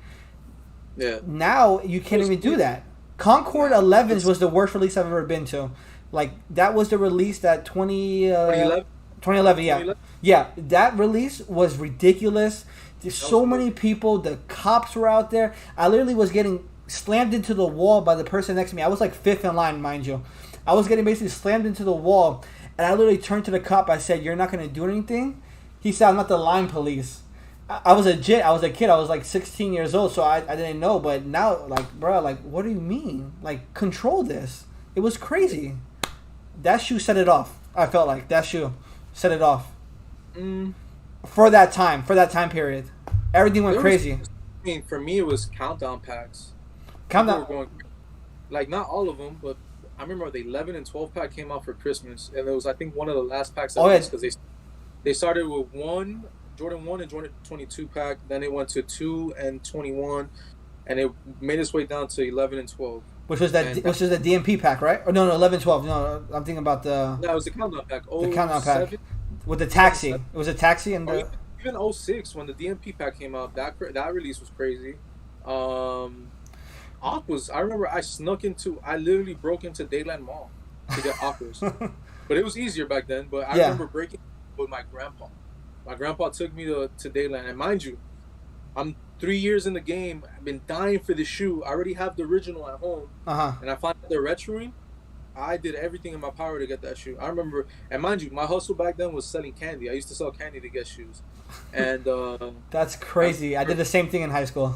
Yeah. Now you can't even do that. Concord 11s was the worst release I've ever been to. Like, that was the release that 2011, yeah. 2011? Yeah, that release was ridiculous. There's so many people. The cops were out there. I literally was getting slammed into the wall by the person next to me. I was like fifth in line, mind you. I was getting basically slammed into the wall, and I literally turned to the cop. I said, "You're not going to do anything?" He said, "I'm not the line police." I was a kid. I was like 16 years old, so I didn't know. But now, like, bro, like, what do you mean? Like, control this. It was crazy. that shoe set it off. I felt like that shoe set it off. Mm. For that time period. Everything went crazy. I mean, for me, it was countdown packs. Countdown. Going, like, not all of them, but I remember the 11 and 12 pack came out for Christmas, and it was, I think, one of the last packs because they started with Jordan 1 and Jordan 22 pack, then it went to 2 and 21, and it made its way down to 11 and 12. Which was the DMP pack, right? Or no, 11, 12. No, I'm thinking about the... No, it was the countdown pack. The countdown pack. With the taxi. It was a taxi and the... Even 06, when the DMP pack came out, that release was crazy. Aquas, I remember I literally broke into Dayland Mall to get Aquas. But it was easier back then. But I remember breaking with my grandpa. My grandpa took me to Dayland. And mind you, I'm 3 years in the game. I've been dying for this shoe. I already have the original at home. And I found the retroing. I did everything in my power to get that shoe. I remember, and mind you, my hustle back then was selling candy. I used to sell candy to get shoes. And that's crazy. I did the same thing in high school.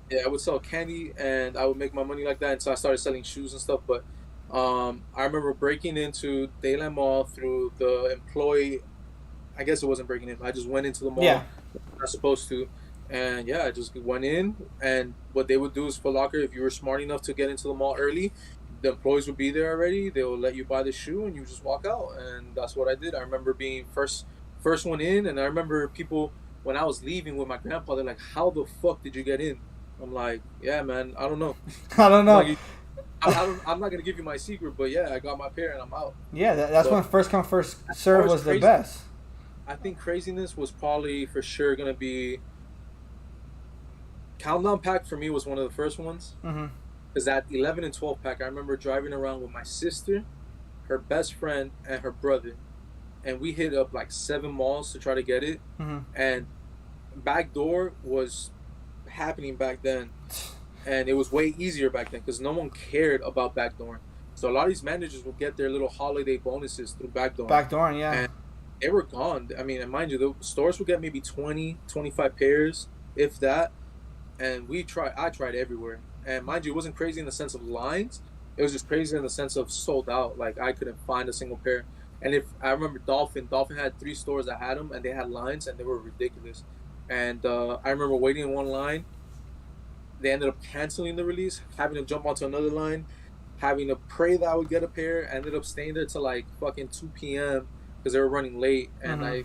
Yeah, I would sell candy and I would make my money like that. And so I started selling shoes and stuff. But I remember breaking into Dayland Mall through the employee. I guess it wasn't breaking in. I just went into the mall. Yeah. I was supposed to. And yeah, I just went in. And what they would do is Foot Locker, if you were smart enough to get into the mall early, the employees would be there already. They will let you buy the shoe and you just walk out. And that's what I did. I remember being first one in. And I remember people, when I was leaving with my grandpa, they're like, how the fuck did you get in? I'm like, yeah, man, I don't know. I don't know. Like, I'm not going to give you my secret, but yeah, I got my pair and I'm out. Yeah, that's when first come, first serve was the best. I think craziness was probably for sure going to be... Countdown pack for me was one of the first ones. Because that 11 and 12 pack, I remember driving around with my sister, her best friend, and her brother. And we hit up like 7 malls to try to get it. And backdoor was happening back then. And it was way easier back then because no one cared about backdoor. So a lot of these managers would get their little holiday bonuses through backdoor. Backdoor, yeah. And they were gone. I mean, and mind you, the stores would get maybe 20, 25 pairs, if that. And I tried everywhere. And mind you, it wasn't crazy in the sense of lines. It was just crazy in the sense of sold out. Like, I couldn't find a single pair. And if I remember Dolphin had 3 stores that had them, and they had lines, and they were ridiculous. And I remember waiting in one line. They ended up canceling the release, having to jump onto another line, having to pray that I would get a pair. I ended up staying there till like fucking 2 p.m. because they were running late, and I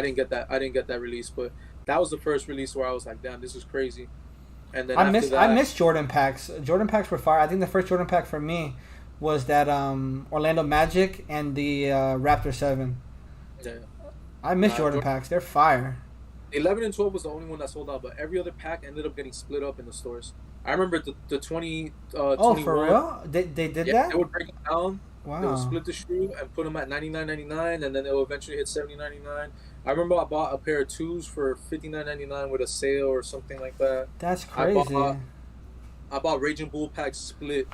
didn't get that release. But that was the first release where I was like, damn, this is crazy. And then I miss Jordan packs. Jordan packs were fire. I think the first Jordan pack for me was that Orlando Magic and the Raptor 7. Yeah. I miss Jordan packs. They're fire. 11 and 12 was the only one that sold out, but every other pack ended up getting split up in the stores. I remember the 20. Oh, 21, for real? They did that? They would break them down. Wow. They would split the shoe and put them at $99.99, and then it would eventually hit $70.99. I remember I bought a pair of 2s for $59.99 with a sale or something like that. That's crazy. I bought Raging Bull packs split,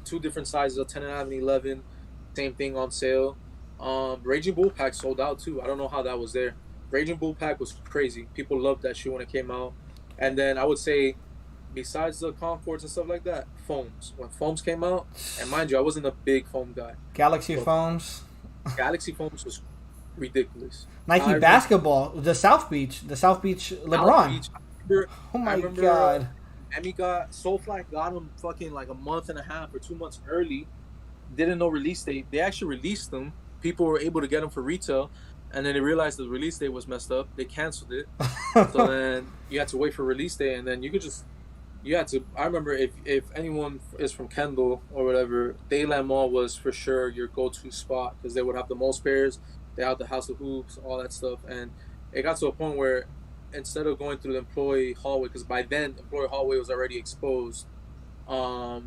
2 different sizes of 10.5 and 11. Same thing on sale. Raging Bull pack sold out too. I don't know how that was there. Raging Bull pack was crazy. People loved that shoe when it came out. And then I would say, besides the Concords and stuff like that, foams. When foams came out, and mind you, I wasn't a big foam guy. Galaxy foams. Galaxy foams was ridiculous. Nike basketball, the South Beach LeBron. Oh my god. Emmy Soulfly got them fucking like a month and a half or 2 months early. Didn't know release date. They actually released them. People were able to get them for retail. And then they realized the release date was messed up. They canceled it. So then you had to wait for release day. And then I remember if anyone is from Kendall or whatever, Dayland Mall was for sure your go-to spot because they would have the most pairs. They had the House of Hoops, all that stuff. And it got to a point where instead of going through the employee hallway, because by then employee hallway was already exposed, now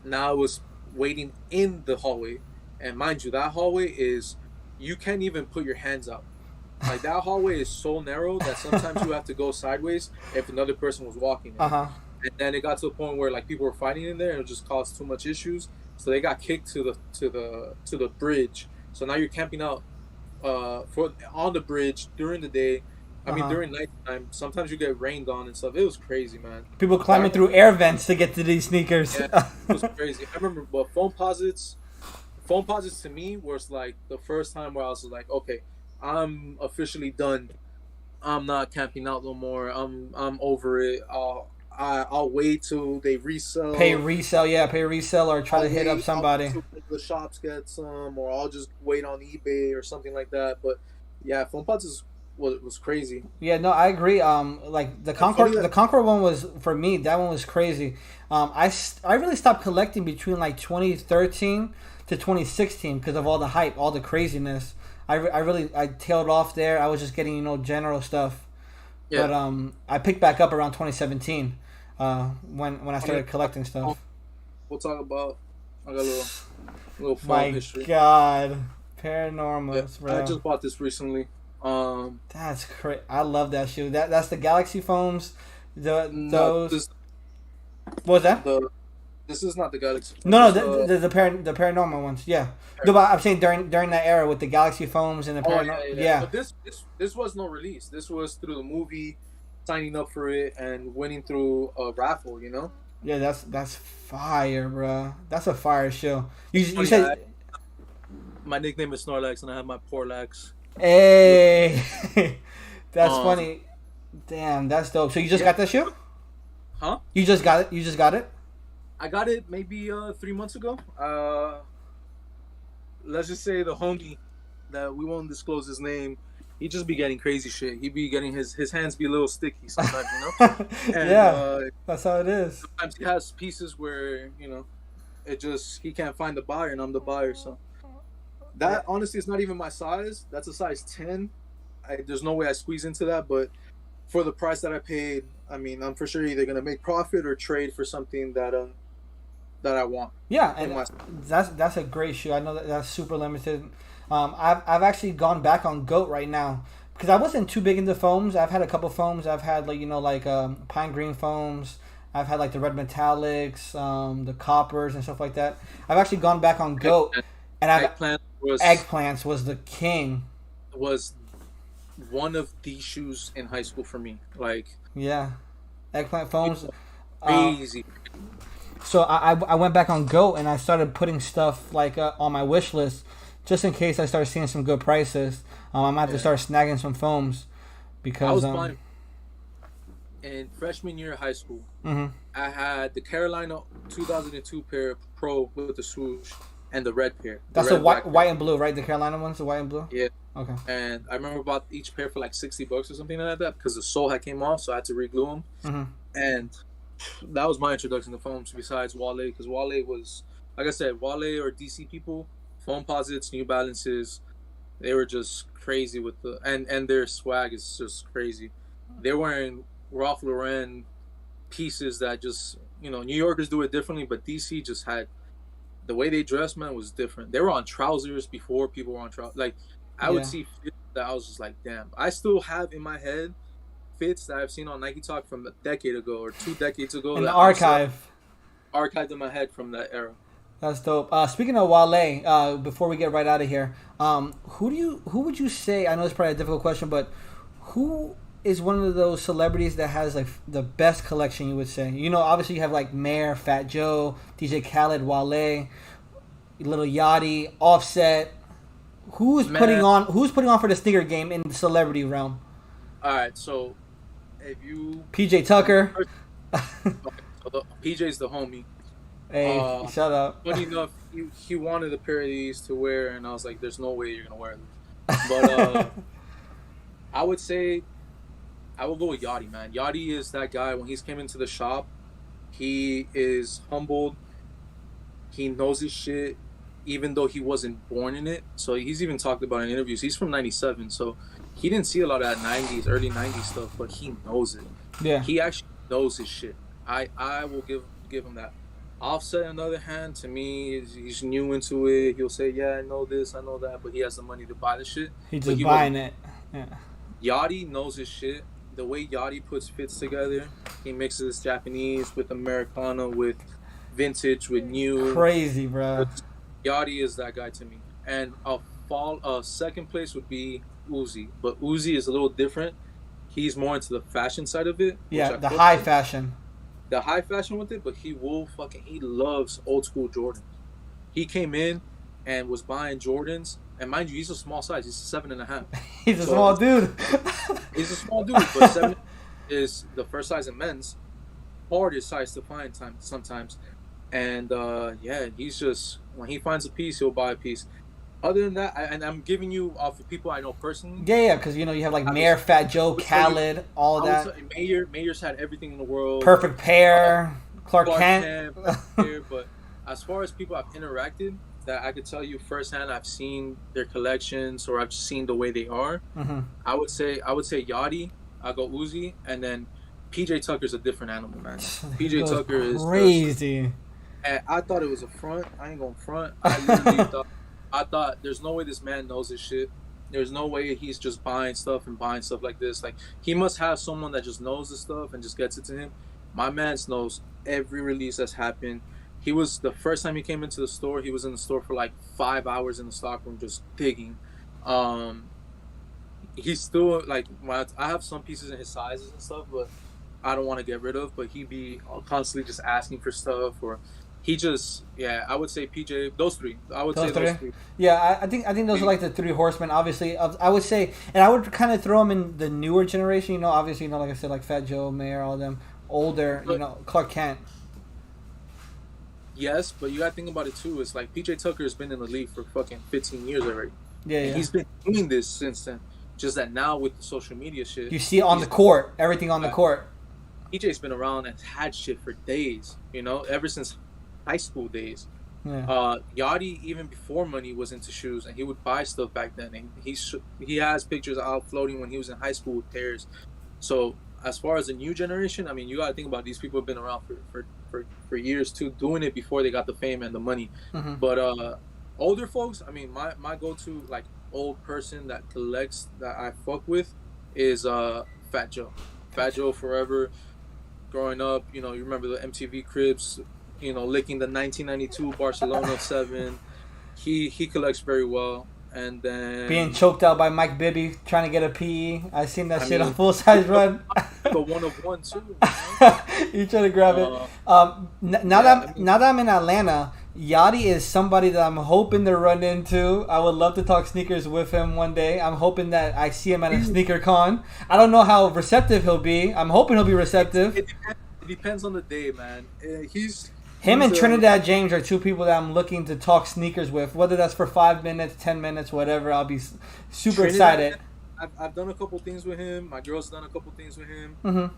it was waiting in the hallway. And mind you, that hallway is... You can't even put your hands out. Like, that hallway is so narrow that sometimes you have to go sideways if another person was walking in. And then it got to a point where like people were fighting in there and it just caused too much issues. So they got kicked to the bridge. So now you're camping out on the bridge during the day. I mean, during nighttime, sometimes you get rained on and stuff. It was crazy, man. People climbing through air vents to get to these sneakers. Yeah, it was crazy. I remember foam posits Phone posits to me was like the first time where I was like, okay, I'm officially done. I'm not camping out no more. I'm over it. I'll wait till they Pay resell. resale, yeah, pay resale, or try to hit up I'll wait somebody. till the shops get some, or I'll just wait on eBay or something like that. But yeah, phone posits was crazy. Yeah, no, I agree. Like the And funny Concord, the that Concord one was for me. That one was crazy. I really stopped collecting between like 2013 to 2016 because of all the hype, all the craziness. I really I tailed off there. I was just getting general stuff, yeah, but I picked back up around 2017 when I I mean, started collecting stuff. we'll talk about. I got a little phone My history. God, Yeah, paranormals, I bro. just bought this recently. That's crazy. I love that shoe. That's the Galaxy foams. No, Those. What was that? the this is not the Galaxy phone. No, This no, the paranormal ones. Yeah. No, but I'm saying during that era with the Galaxy foams and the oh yeah, paranormal. yeah, yeah. Yeah, But this was no release. This was through the movie, signing up for it and winning through a raffle. You know. yeah. That's fire, bro. That's a fire show. You Funny that said, my nickname is Snorlax and I have my Porlax. hey, that's Um, funny. Damn, that's dope. So you just yeah, got that shoe? huh? You just got it? You just got it? I got it maybe 3 months ago. Let's just say the homie that we won't disclose his name. He just be getting crazy shit. He be getting his hands be a little sticky sometimes, you know. And Yeah, that's how it is. sometimes he has pieces where it just he can't find the buyer, and I'm the buyer. So Yeah. that honestly is not even my size. That's a size 10. There's no way I squeeze into that, but for the price that I paid, I mean, I'm for sure either gonna make profit or trade for something that I want Yeah, in and my. that's a great shoe. I know that's super limited. I've actually gone back on Goat right now because I wasn't too big into foams. I've had a couple foams. I've had like pine green foams. I've had like the red metallics, the coppers and stuff like that. I've actually gone back on Goat, and Eggplant eggplants was the king. was one of the shoes in high school for me. Like Yeah, eggplant foams. Um, crazy. so I went back on Goat and I started putting stuff like on my wish list just in case I start seeing some good prices. I might have to Yeah. start snagging some foams I because was blind in freshman year of high school. mhm. I had the Carolina 2002 pair Pro with the swoosh and the red pair. The That's red the and black white, pair. white and blue, right? The Carolina ones, the white and blue. Yeah. Okay. And I remember I bought each pair for like $60 or something like that because the sole had came off, so I had to reglue them. hmm And that was my introduction to foams. Besides Wale, because Wale was, like I said, Wale or DC people, foam posits, New Balances, they were just crazy with the and their swag is just crazy. They're wearing Ralph Lauren pieces that just New Yorkers do it differently, but DC just had the way they dressed, man, was different. They were on trousers before people were on trousers. Like I would Yeah. see fits that I was just like, damn. I still have in my head fits that I've seen on Nike Talk from a decade ago or 2 decades ago An that archive. I'm archived in my head from that era. That's dope. Speaking of Wale, before we get right out of here, who would you say? I know it's probably a difficult question, but who is one of those celebrities that has like the best collection? You would say. Obviously you have like Mayor, Fat Joe, DJ Khaled, Wale, Little Yachty, Offset. Who's Man. putting on for the sneaker game in the celebrity realm? All right, so if you PJ Tucker. okay, so PJ's the homie. Hey, shut up. Funny enough, he wanted a pair of these to wear, and I was like, "There's no way you're gonna wear this." But I would say I will go with Yachty, man. Yachty is that guy. When he's came into the shop, he is humbled. He knows his shit, even though he wasn't born in it. So he's even talked about in interviews. He's from '97, so he didn't see a lot of that '90s, early '90s stuff, but he knows it. Yeah. He actually knows his shit. I will give him that. Offset, on the other hand, to me, he's new into it. He'll say, "Yeah, I know this, I know that," but he has the money to buy the shit. He's But just he buying it. Yeah. Yachty knows his shit. The way Yachty puts fits together, he mixes Japanese with Americana, with vintage, with new. Crazy, bro. Yachty is that guy to me. And second place would be Uzi, but Uzi is a little different. He's more into the fashion side of it. Yeah, which the high fashion. the high fashion with it, but he loves old school Jordan. He came in and was buying Jordans. And mind you, he's a small size. He's 7.5. He's a small dude. He's a small dude, but 7 is the first size in men's. Hardest size to find sometimes. And he's just, when he finds a piece, he'll buy a piece. Other than that, and I'm giving you off of people I know personally. Yeah, because you have like Mayor, Fat Joe, Khaled, all of that. Mayor's had everything in the world. Perfect Pair, Clark Kent. But as far as people I've interacted, that I could tell you firsthand, I've seen their collections or I've seen the way they are. Mm-hmm. I would say Yachty, I go Uzi, and then PJ Tucker's a different animal, man. PJ Tucker is crazy. And I thought it was a front. I ain't gonna front. I thought there's no way this man knows his shit. There's no way he's just buying stuff like this. Like, he must have someone that just knows the stuff and just gets it to him. My man knows every release that's happened. He was, the first time he came into the store, he was in the store for like 5 hours in the stockroom just digging. He's still like, I have some pieces in his sizes and stuff, but I don't want to get rid of. But he be constantly just asking for stuff, or he just, I would say PJ, those three. I would say those three. Yeah, I think those are like the three horsemen. Obviously, I would say, and I would kind of throw them in the newer generation. Obviously, like I said, like Fat Joe, Mayor, all of them. Older, Clark Kent. Yes, but you got to think about it too. It's like PJ Tucker has been in the league for fucking 15 years already. Yeah, and he's been doing this since then. Just that now with the social media shit, you see on the court, everything on the court. PJ's been around and had shit for days. Ever since high school days. Yeah. Yachty, even before money, was into shoes, and he would buy stuff back then. And he has pictures out floating when he was in high school with pairs. So as far as the new generation, I mean, you got to think about these people have been around for years too, doing it before they got the fame and the money. Mm-hmm. But older folks, I mean, my go-to like old person that collects that I fuck with is Fat Joe. Fat Joe forever. Growing up, you remember the MTV Cribs, licking the 1992 Barcelona 7. He collects very well. And then being choked out by Mike Bibby trying to get a PE. I seen that shit on Full Size Run. But one of one too. You trying to grab it. Now that I'm in Atlanta, Yachty is somebody that I'm hoping to run into. I would love to talk sneakers with him one day. I'm hoping that I see him at a sneaker con. I don't know how receptive he'll be. I'm hoping he'll be receptive. It depends on the day, man. Him and Trinidad James are two people that I'm looking to talk sneakers with. Whether that's for 5 minutes, 10 minutes, whatever, I'll be super excited. I've done a couple things with him. My girl's done a couple things with him. Mm-hmm.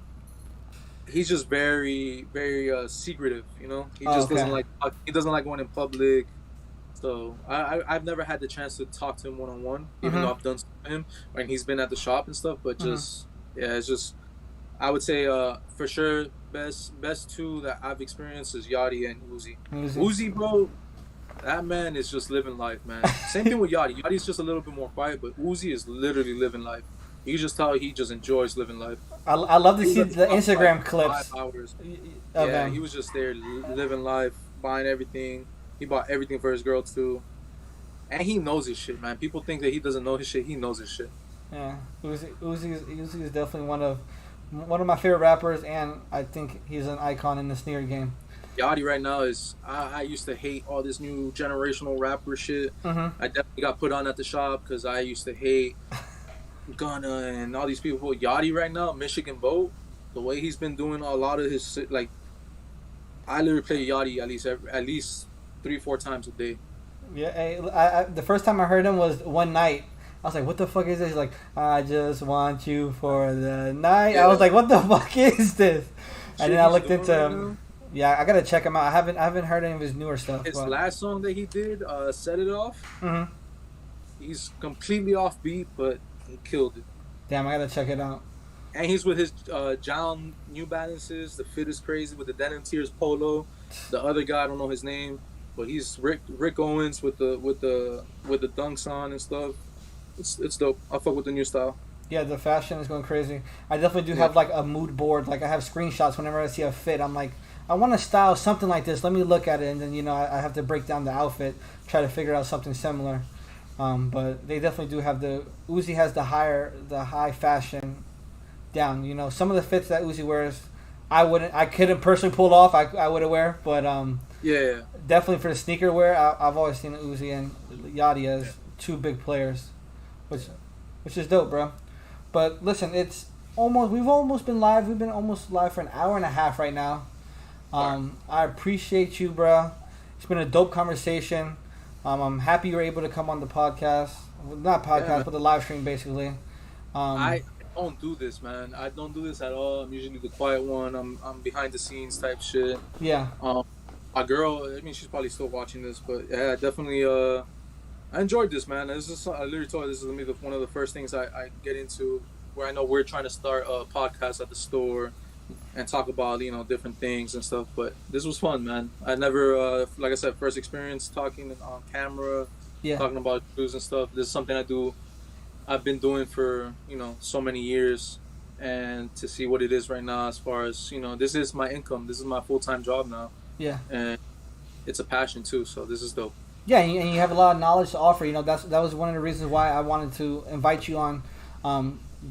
He's just very, very secretive. He just doesn't like. He doesn't like going in public. So I've never had the chance to talk to him one-on-one, even though I've done stuff with him when he's been at the shop and stuff. But it's just. I would say for sure best two that I've experienced is Yachty and Uzi. Uzi, bro, that man is just living life, man. Same thing with Yachty. Yachty's just a little bit more quiet, but Uzi is literally living life. You can just tell he just enjoys living life. I love to see the Instagram clips. 5 hours. Yeah, he was just there living life, buying everything. He bought everything for his girl too. And he knows his shit, man. People think that he doesn't know his shit. He knows his shit. Yeah, Uzi is definitely one of my favorite rappers, and I think he's an icon in the sneaker game. Yachty right now is, I used to hate all this new generational rapper shit. Mm-hmm. I definitely got put on at the shop because I used to hate Gunna and all these people. Yachty right now, Michigan Boat, the way he's been doing a lot of his, like, I literally play Yachty at least 3-4 times a day. Yeah, I the first time I heard him was one night. I was like, what the fuck is this? He's like, I just want you for the night. Yeah. I was like, what the fuck is this? And then I looked into him. Yeah, I gotta check him out. I haven't heard any of his newer stuff. His last song that he did, Set It Off. Mm-hmm. He's completely offbeat, but he killed it. Damn, I gotta check it out. And he's with his John New Balances. The fit is crazy with the Denim Tears polo. The other guy, I don't know his name, but he's Rick Owens with the dunks on and stuff. It's dope. I fuck with the new style. Yeah, the fashion is going crazy. I definitely do have like a mood board. Like I have screenshots whenever I see a fit. I'm like, I want to style something like this. Let me look at it, and then I have to break down the outfit, try to figure out something similar. But they definitely do have Uzi has the high fashion down. Some of the fits that Uzi wears, I couldn't personally pull off. I wouldn't wear, but definitely for the sneaker wear, I've always seen Uzi and Yachty as two big players, which is dope, bro. But listen, we've almost been live. We've been almost live for an hour and a half right now. I appreciate you, bro. It's been a dope conversation. I'm happy you were able to come on the podcast. Not podcast, but the live stream, basically. I don't do this, man. I don't do this at all. I'm usually the quiet one. I'm behind the scenes type shit. Yeah. My girl, I mean, she's probably still watching this, but yeah, definitely. I enjoyed this, man. This is I literally told her this is one of the first things I get into, where I know we're trying to start a podcast at the store and talk about different things and stuff. But this was fun, man. I never, like I said, first experience talking on camera, talking about shoes and stuff. This is something I've been doing for so many years, and to see what it is right now, as far as this is my income. This is my full-time job now. Yeah, and it's a passion too. So this is dope. Yeah, and you have a lot of knowledge to offer. That was one of the reasons why I wanted to invite you on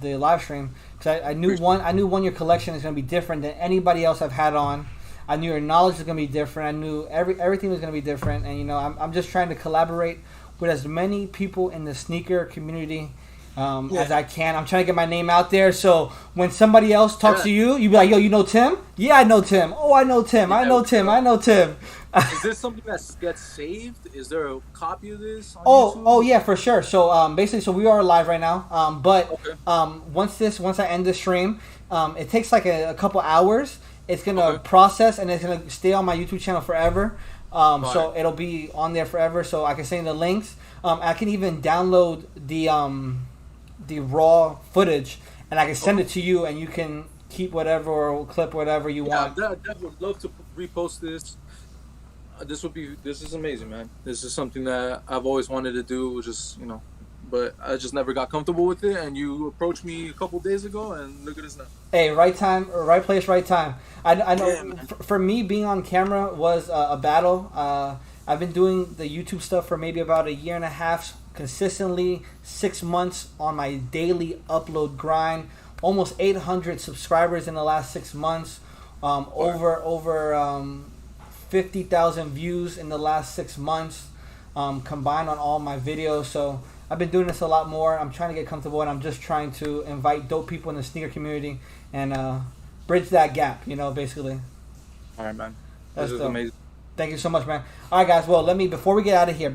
the live stream, because I knew your collection is going to be different than anybody else I've had on. I knew your knowledge was going to be different. I knew everything was going to be different, and I'm just trying to collaborate with as many people in the sneaker community as I can. I'm trying to get my name out there, so when somebody else talks to you, you be like, yo, you know Tim? Yeah, I know Tim. Oh, I know Tim. I know Tim. I know Tim. Is this something that gets saved? Is there a copy of this on YouTube? Oh yeah, for sure. So basically, we are live right now. But once I end the stream, it takes like a couple hours. It's gonna process, and it's gonna stay on my YouTube channel forever. So it'll be on there forever. So I can send you the links. I can even download the raw footage, and I can send it to you, and you can keep whatever or clip whatever you want. I would love to repost this. This is amazing, man. This is something that I've always wanted to do, but I just never got comfortable with it, and you approached me a couple days ago, and look at us now. Hey, right time, right place, right time. I know for me, being on camera was a battle. I've been doing the YouTube stuff for maybe about a year and a half, consistently 6 months on my daily upload grind. Almost 800 subscribers in the last 6 months. Over 50,000 views in the last 6 months, combined on all my videos. So I've been doing this a lot more. I'm trying to get comfortable, and I'm just trying to invite dope people in the sneaker community and bridge that gap, basically. All right, man. This is amazing. Thank you so much, man. All right, guys. Well, before we get out of here,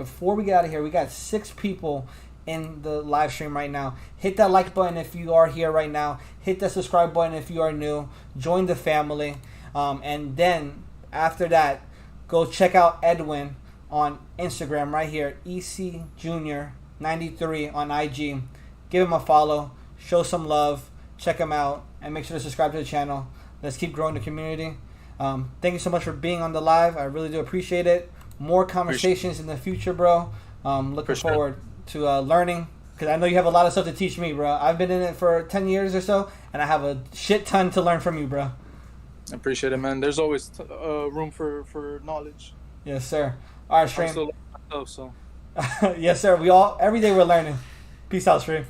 we got 6 people in the live stream right now. Hit that like button if you are here right now. Hit that subscribe button if you are new. Join the family. And then after that, go check out Edwin on Instagram right here, ECJR93 on IG. Give him a follow. Show some love. Check him out. And make sure to subscribe to the channel. Let's keep growing the community. Thank you so much for being on the live. I really do appreciate it. More conversations in the future, bro. Looking forward to learning, because I know you have a lot of stuff to teach me, bro. I've been in it for 10 years or so, and I have a shit ton to learn from you, bro. I appreciate it, man. There's always room for knowledge. Yes, sir. All right, stream. I'm still myself, so. Yes, sir. Every day we're learning. Peace out, stream.